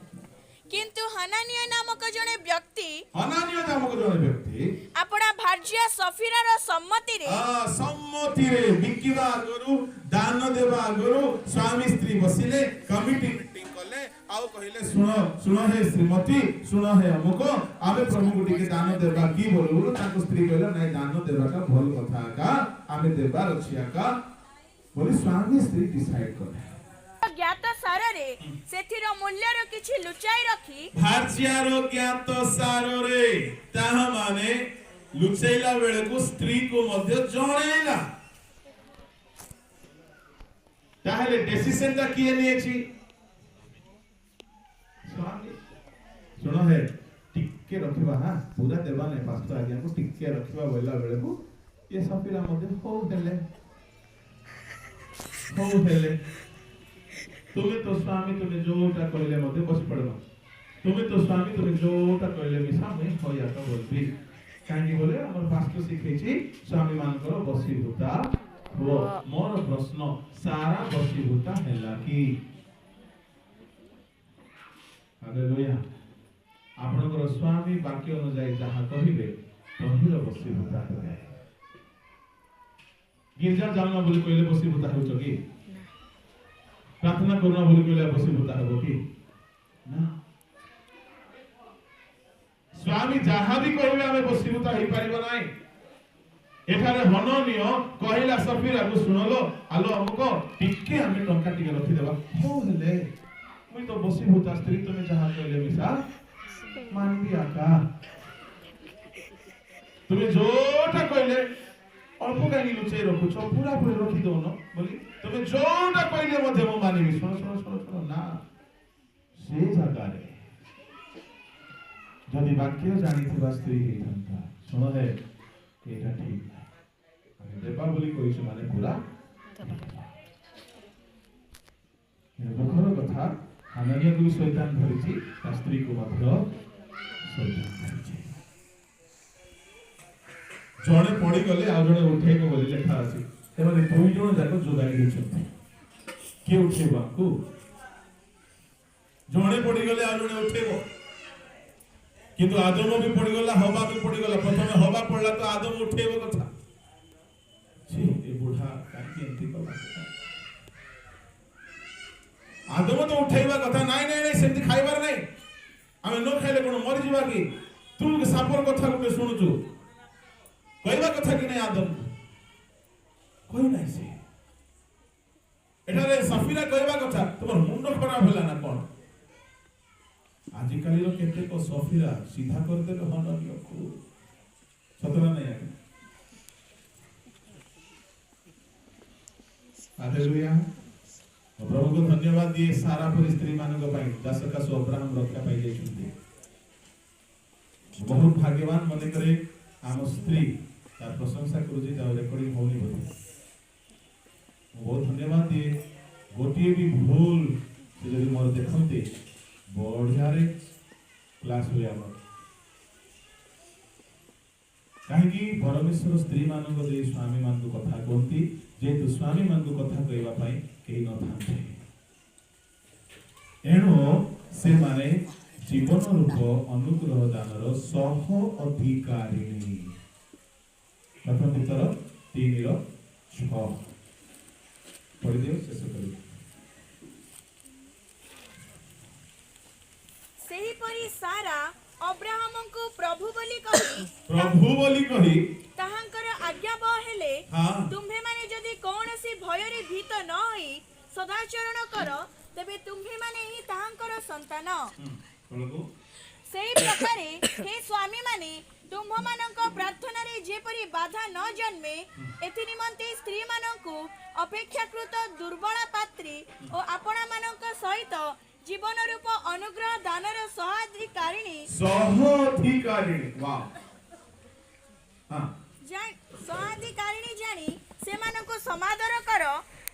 किंतु हनानिय नामक जणे व्यक्ति अपना भार्या सफीरार सम्मति रे बिकिबा गरु दान देबा गरु स्वामी स्त्री बसिले कमिटी मीटिंग कले आउ कहिले सुनो हे श्रीमती सुनो हे हमको आमे प्रभु को टिके दान देबा की बोलु ताको स्त्री कहले नै दान देबा का भल कथा का आमे देबा रछिया का बोली स्वामी स्त्री डिसाइड करे ज्ञात सारे सेथिर मूल्यर किछि लुचाई रखी भार्यार ज्ञात सारे ताहा माने लुचैला बेले को स्त्री को मध्य जणैला ताहले डिसिजन ता किए नेछि स्वामी सुनो है टिके रखिबा हां पूरा देबा नै पास्टर आज्ञा को टिके रखिबा बोला बेले को ये सफीरा मध्य हो हेले तुम्हें तो स्वामी तुम्हें जोटा कहले मते बस पड़ो तुम्हें तो स्वामी तुम्हें जोटा कहले मिसा में होया तो बोलबी काहे बोले हमर पास्टर सिखैछि स्वामी मानकर बसीभूता हो मोर प्रश्न सारा बसीभूता हैला की हालेलुया आपनकर स्वामी वाक्य अनुसार जहां कहिबे तहिर बसीभूता होय गिरजा जाना बोले कहले बसीभूता होछ की प्रार्थना करना बोली कहले बसीभूता हो कि ना स्वामी जहां भी कहबे हमें बसीभूता होई परिबो नाही एठारे हननिय कहला सफीरा को सुनलो आलो हमको टिके हमें टंका टिके रखि देबा हो हेले मुई तो बसीभूता स्त्री तमे जहां कहले मिसा मानबी आका तुमे जोटा कहले अल्प काई लुचै रखुछ पूरा पूरा रखि दो न बोली तुमे जोटा कहले मध्ये म मानिबी सुनो ना से जगह रे जदि वाक्य जानिथिबा स्त्री हेथंता सुनो है एटा ठीक नाही देबा बोली कहिछ माने पूरा दुखर कथा हानानिया को शैतान धरिछि स्त्री को मात्र शैतान धरिछि ଜଣେ ପଡ଼ିଗଲେ ଆଉ ଜଣେ ଉଠେଇବ ବୋଲି ଲେଖା ଅଛି। ସେମାନେ ଦୁଇ ଜଣ ଯାକ ଯୋଗାଇ ଦେଇଛନ୍ତି। କିଏ ଉଠେଇବ ଆକୁ? ଜଣେ ପଡ଼ିଗଲେ ଆଉ ଜଣେ ଉଠେଇବ। କିନ୍ତୁ ଆଦମ ବି ପଡ଼ିଗଲା, ହବା ବି ପଡ଼ିଗଲା। ପ୍ରଥମେ ହବା ପଡ଼ିଲା ତ ଆଦମ ଉଠେଇବ କଥା। ଏ ବୁଢା କାହିଁକି ଏମିତି କଲା? ଆଦମ ତ ଉଠେଇବା କଥା। ନାଇଁ ନାଇଁ ନାଇଁ, ସେମିତି ଖାଇବାର ନାହିଁ, ଆମେ ନ ଖାଇଲେ କଣ ମରିଯିବା କି? ତୁ ସାପର କଥା ଗୋଟେ ଶୁଣୁଛୁ, କହିବା କଥା କି ନାଇଁ? ଆଦମ କହି ନାହିଁ। ସେ ଏଠାରେ ସଫିରା କହିବା କଥା, ତୁମର ମୁଣ୍ଡ ଖରାପ ହେଲା ନା କଣ? ଆଜିକାଲିର କେତେକ ସଫିରା ସିଧା କରିଦେବେ ହନନୀୟକୁ। ସତନା ନାହିଁ ଆଜ୍ଞା? ହାଲେଲୁୟା। ପ୍ରଭୁଙ୍କୁ ଧନ୍ୟବାଦ ଦିଏ ସାରା ପରି ସ୍ତ୍ରୀ ମାନଙ୍କ ପାଇଁ ଦାସକାଶ ଅବ୍ରାହମ ରକ୍ଷା ପାଇଯାଇଛନ୍ତି। ବହୁତ ଭାଗ୍ୟବାନ ମନେକରେ ଆମ ସ୍ତ୍ରୀ ତାର ପ୍ରଶଂସା କରୁଛି, ତାର ରେକର୍ଡିଂ ହଉନି ବୋଧେ। ବହୁତ ଧନ୍ୟବାଦ ଦିଏ। ଗୋଟିଏ ବି ଭୁଲ ସେ ଯଦି ମୋର ଦେଖନ୍ତି ବଢିଆରେ କ୍ଲାସ ହୁଏ ଆମର। କାହିଁକି ପରମେଶ୍ୱର ସ୍ତ୍ରୀ ମାନଙ୍କ ଦେଇ ସ୍ୱାମୀ ମାନଙ୍କୁ କଥା କୁହନ୍ତି, ଯେହେତୁ ସ୍ୱାମୀ ମାନଙ୍କୁ କଥା କହିବା ପାଇଁ କେହି ନଥାନ୍ତି। ଏଣୁ ସେମାନେ ଜୀବନ ରୂପ ଅନୁଗ୍ରହ ଦାନର ସହ ଅଧିକାରିଣୀ। ପ୍ରଥମ ଭିତର 3:6 ପଢିଦିଅ, ଶେଷ କରିବ। ସେହିପରି ସାରା ଅବ୍ରାହମଙ୍କୁ ପ୍ରଭୁ ବୋଲି କହି ତାହାଙ୍କର ଆଜ୍ଞାବହ ହେଲେ, ତୁମ୍ଭେମାନେ ଯଦି କୌଣସି ଭୟରେ ଭୀତ ନ ହୋଇ ସଦାଚରଣ କର, ତେବେ ତୁମ୍ଭେମାନେ ହିଁ ତାହାଙ୍କର ସନ୍ତାନ। ସେହି ପ୍ରକାରେ ହେ ସ୍ୱାମୀମାନେ, ତୁମ୍ଭମାନଙ୍କ ପ୍ରାର୍ଥନାରେ ଯେପରି ବାଧା ନ ଜନ୍ମେ, ଏଥି ନିମନ୍ତେ ସ୍ତ୍ରୀମାନଙ୍କୁ ଅପେକ୍ଷାକୃତ ଦୁର୍ବଳା ପାତ୍ରୀ ଓ ଆପଣମାନଙ୍କ ସହିତ ଜୀବନ ରୂପ ଅନୁଗ୍ରହ ଦାନର ସହାଧିକାରିଣୀ ଜାଣି ସେମାନଙ୍କୁ ସମାଦର କର,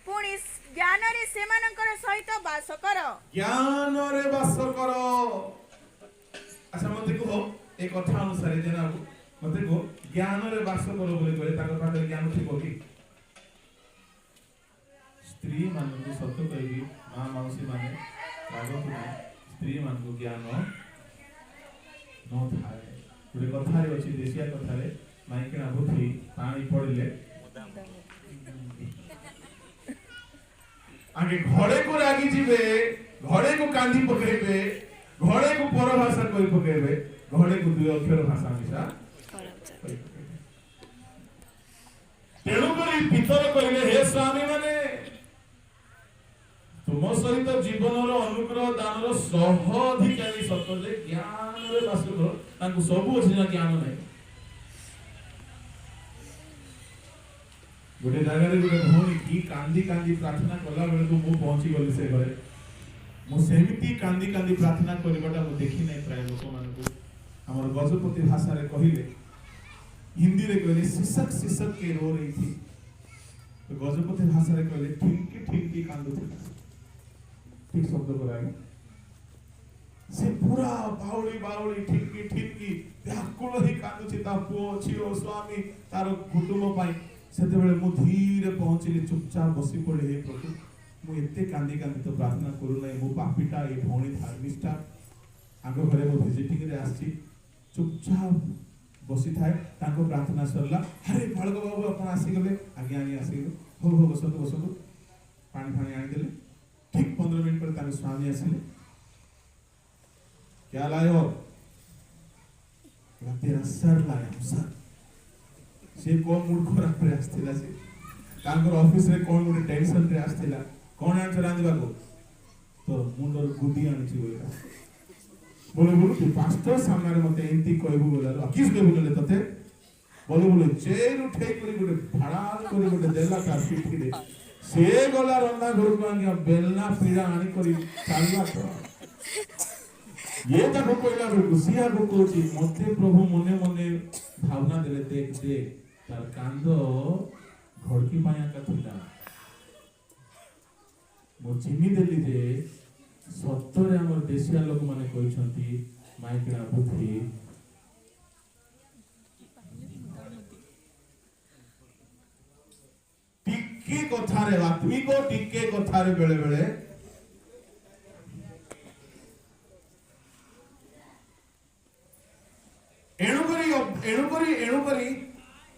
ପୁଣି ଜ୍ଞାନରେ ସେମାନଙ୍କର ସହିତ ବାସ କର। ଜ୍ଞାନରେ ବାସ କର। ଆଚ୍ଛା ମତେ କୁହ, ଏ କଥା ଅନୁସାରେ ଜେନାବୁ ମତେ କୁହ, ଜ୍ଞାନରେ ବାସ କର ବୋଲି କହିଲେ ତାଙ୍କ ପାଖରେ ଜ୍ଞାନ ଥିବ କି? ସ୍ତ୍ରୀ ମାନଙ୍କୁ ସତ କହିବି, ମା ମାଉସୀ ମାନେ ସ୍ତ୍ରୀ ମାନଙ୍କୁ ଜ୍ଞାନ ନଥାଏ। ଗୋଟେ କଥାରେ ଅଛି, ଦେଶିଆ କଥାରେ, ମାଇକିଣା ବୁଦ୍ଧି ପାଣି ପଡ଼ିଲେ ଆगे ଘରେକୁ ରାଗି ଯିବେ, ଘରେକୁ କାନ୍ଦି ପକେଇବେ, ଘରେକୁ ପର ଭାଷା କହି ପକେଇବେ, ଘରେକୁ ଦୁଇ ଅକ୍ଷର ଭାଷା ମିଶା। ତେଣୁକରି ପିତର କହିଲେ, ହେ ସ୍ୱାମୀ ମାନେ, ତୁମ ସହିତ ଜୀବନର ଅନୁଗ୍ରହ ଦାନର ସହ ଅଧିକାରୀ ସତ ଯେ ଜ୍ଞାନରେ ବାସ କର। ତାଙ୍କୁ ସବୁ ଅଛି ନା ଜ୍ଞାନ ନାହିଁ। ଗୋଟେ ଜାଗାରେ ଗୋଟେ ଭଉଣୀ କି କାନ୍ଦି କାନ୍ଦି ପ୍ରାର୍ଥନା କଲା ବେଳକୁ ମୁଁ ପହଞ୍ଚି ଗଲି ସେ ଘରେ। ମୁଁ ସେମିତି କାନ୍ଦି କାନ୍ଦି ପ୍ରାର୍ଥନା କରିବାଟା ମୁଁ ଦେଖି ନାହିଁ ପ୍ରାୟ ଲୋକମାନଙ୍କୁ। ଆମର ଗଜପତି ଭାଷାରେ କହିଲେ, ହିନ୍ଦୀରେ କହିଲେ ଶିଶକ ଶିଶକ କେ रो ରही थी, ଗଜପତି ଭାଷାରେ କହିଲେ ଠିକି ଠିକି କାନ୍ଦୁଥିଲା। ଠିକ ଶବ୍ଦ କରାଏ। ସେ ପୁରା ବାଉଳି ବାଉଳି ଠିକି ଠିକି ବ୍ୟାକୁଳ ହେଇ କାନ୍ଦୁଛି ତା ପୁଅ, ଝିଅ, ସ୍ୱାମୀ, ତାର କୁଟୁମ୍ବ ପାଇଁ। ସେତେବେଳେ ମୁଁ ଧୀରେ ପହଞ୍ଚିଲି, ଚୁପଚାପ ବସି ପଡି, ହେ ପ୍ରଭୁ, ମୁଁ ଏତେ କାନ୍ଦି କାନ୍ଦି ତ ପ୍ରାର୍ଥନା କରୁନାହିଁ, ମୁଁ ପାପୀଟା, ଏ ଭଉଣୀ ଧାର୍ମିଷ୍ଠା, ଆଗ ଘରେ ମୁଁ ଭିଜିଟିଂରେ ଆସିଛି। ଚୁପଚାପ ବସିଥାଏ। ତାଙ୍କ ପ୍ରାର୍ଥନା ସରିଲା, ଆରେ ବାଳକ ବାବୁ ଆପଣ ଆସିଗଲେ? ଆଜ୍ଞା ଆଜ୍ଞା ଆସିଗଲେ। ହଉ ହଉ ବସନ୍ତୁ ବସନ୍ତୁ। ପାଣି ଫାଣି ଆଣିଦେଲେ। ଠିକ 15 ମିନିଟ୍ ପରେ ତାଙ୍କ ସ୍ୱାମୀ ଆସିଲେ। क्या लायो? तेरा सर लाया सर। से कोन मूड खराब रे आस्थिला, से तांकर ऑफिस रे कोन गोटे टेंशन रे आस्थिला। कोन आछ रांधबा को? तो मुंडर गुदी आनिछि बोला। बोले तू पास्टर सामने मते एंती कहबू बोला, किस कहबू ले तते? बोले चेर उठे करी गोटे भाड़ा करी गोटे देला तार पिठी रे। से गला रंधा घर को आंगे बेलना पीड़ा आनी करी चालवा तो ये ताको कहला बेलकु सिया को कहछि, मते प्रभु मने मने भावना देले, देख दे तार कांद घड़की पाया का थिला। मो चिनी देली जे सत्तरे हमर देशिया लोक माने कहछंती माइकिना बुद्धि कथारे आत्मिक टिके कथारे बेले बेले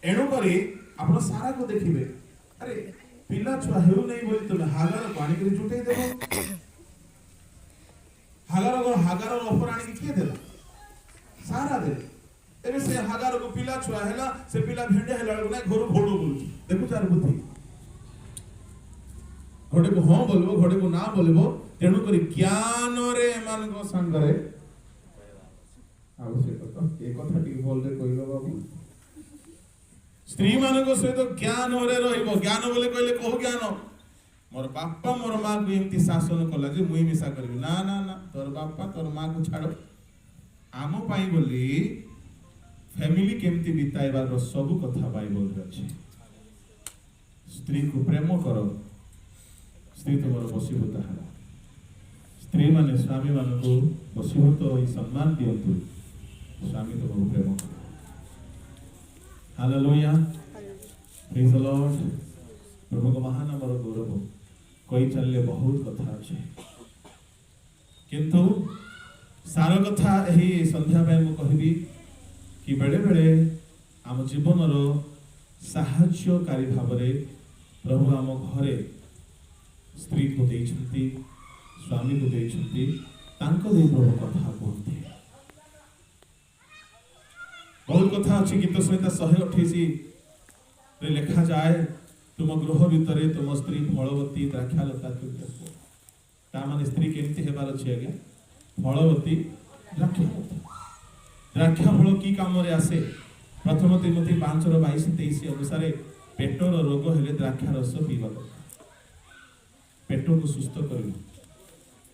एणुकरी आपण सारा को देखिबे अरे पिला छुआ हेउ नहीं बोली तुम हागार पानी करी जुटै देबो हागार ऑफर आनी किए देला सारा दे एबे से हागार को पिला छुआ हैला से पिला भेंडे हैला ना घर घोड़ो बोलु देखु चार बुद्धि घोड़े को हां बोलबो घोड़े को ना बोलबो तेणु करी ज्ञान रे मान को संग रे आवश्यकता ए कथा टी बोल दे कहलो बाबू स्त्री मान को सहित ज्ञान रे रहिबो ज्ञान बोले कहले कहू ज्ञान मोर बापा मोर मां को एमती शासन कला जे मुई मिसा करबी ना ना ना तोर बापा तोर मां को छाड़ो आमो पाई बोली फैमिली केमती बिताइबार सब कथा बाइबल रे अछि स्त्री को प्रेम करो स्त्री तुमर बसीभूता हला स्त्री माने स्वामी मान को बसीभूत होई सम्मान दियंतु स्वामी तुमर प्रेम करो हालेलुया प्रेज द लॉर्ड प्रभु को महानामर गौरव कई चलले बहुत कथा अछि किंतु सार कथा एही संध्या में मु कहबी कि बेले बेले आम जीवन रो साहाय्यकारी भावरे प्रभु आम घरे स्त्री को देइछंती स्वामी को देइछंती तांको दे प्रभु कथा कहते बहुत कथा अछि गीत संहिता 128 रे लिखा जाए तुम गृह भितरे तुम स्त्री फलवती द्राक्षालता तुल्य ता माने स्त्री केमती हेबार अछि आगे फलवती द्राक्षा फल की काम रे आसे प्रथम तिमोथी 5:22-23 अनुसार पेटर रोग हेले द्राक्षा रस पीबा पेट को सुस्थ करिबो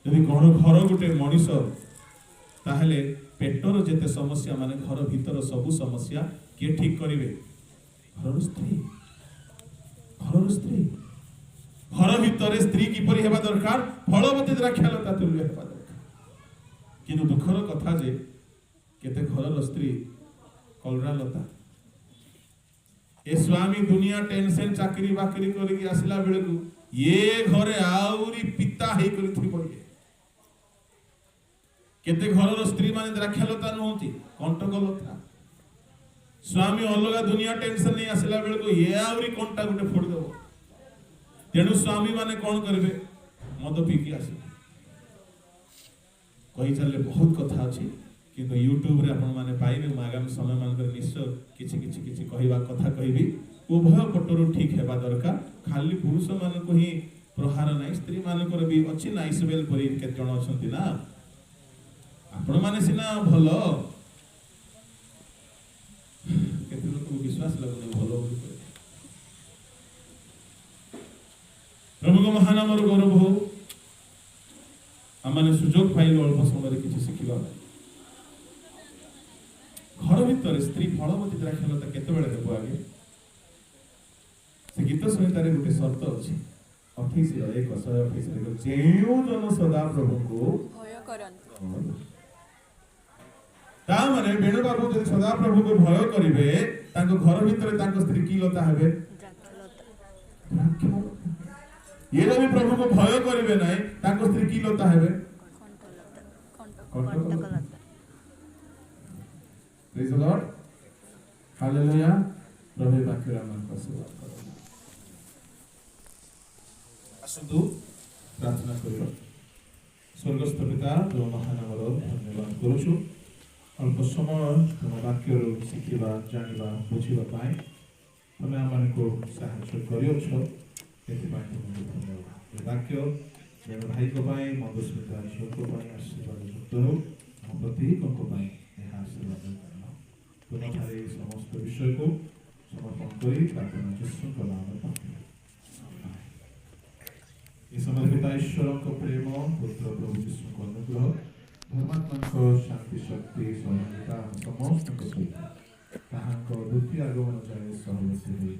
यदि घर गुटे मनीष ताहले पेटर जेते समस्या माने घर भीतर सब समस्या के ठीक करिवे घर घर भीतर स्त्री किपरि हेबा दरकार फलवती द्राक्षालता तुल्य हेबा दरकार किंतु दुखर कथा जे केते घर स्त्री कलरा लता ए स्वामी दुनिया टेंशन चाकरी बाकरी करिक आसिला बेले को ये घरे आउरी पिता हे करि थिबो केते घर स्त्री माने द्राक्षालता नहोती कंटक लता स्वामी अलगा दुनिया टेंशन नहीं आसिला बेले को ये आउरी कंटा गुटे फोड़ देबो तेणु स्वामी माने कौन करिवे मद पीकी आसे कहि चलले बहुत कथा अछि किंतु YouTube रे आपण माने पाइबे आगामी समय मान कर निश्चय किछि कहिबा कथा कहिबी उभय पटरो ठीक हेबा दरकार खाली पुरुष मान को ही प्रहार नाही स्त्री मान को भी अछि नाइस बेल परि के जण अछंती ना आपण माने सिना भलो केते लोक विश्वास लगने भलो प्रभु को महानामर गौरव हो आम सुजोग पाइल अल्प समय किसी शिखा घर भीतर स्त्री फलवती द्राक्षालता केतबेले देबो आगे से गीत संहितार गोटे शर्त अछि 28:128 जेउ जन सदा प्रभु को भय करंतु ता माने बेणु बाबू जे सदा प्रभु को भय करिवे ताको घर भीतर ताको स्त्री की लता हेबे द्राक्षालता ये भी प्रभु को भय करिवे नाही ताको स्त्री की लता हेबे कंटक प्रेज द लॉर्ड हालेलुया प्रभु वाक्य रामन को सेवा करो आसतु प्रार्थना करियो स्वर्गस्थ पिता जो महानामर धन्यवाद करूछु अल्प समय तुम वाक्य शिखिबा जानिबा बुझिबा पाए तुम आमन को सहायता करियो छ एथिपाई तुमको धन्यवाद वाक्य जेन भाई को पाए मधुस्मिता झियो को पाए आशीर्वाद युक्त हो हम प्रत्येक को पाए यह आशीर्वाद करना तुम्हारे समस्त विषय को समर्पण करी प्रार्थना यीशु के नाम में इस समय पिता ईश्वर को प्रेम पुत्र प्रभु यीशु को अनुग्रह धर्मात्मा को शांति शक्ति सहनता समस्त को सहित ताहां को द्वितीय आगमन जाए सहवर्ती होई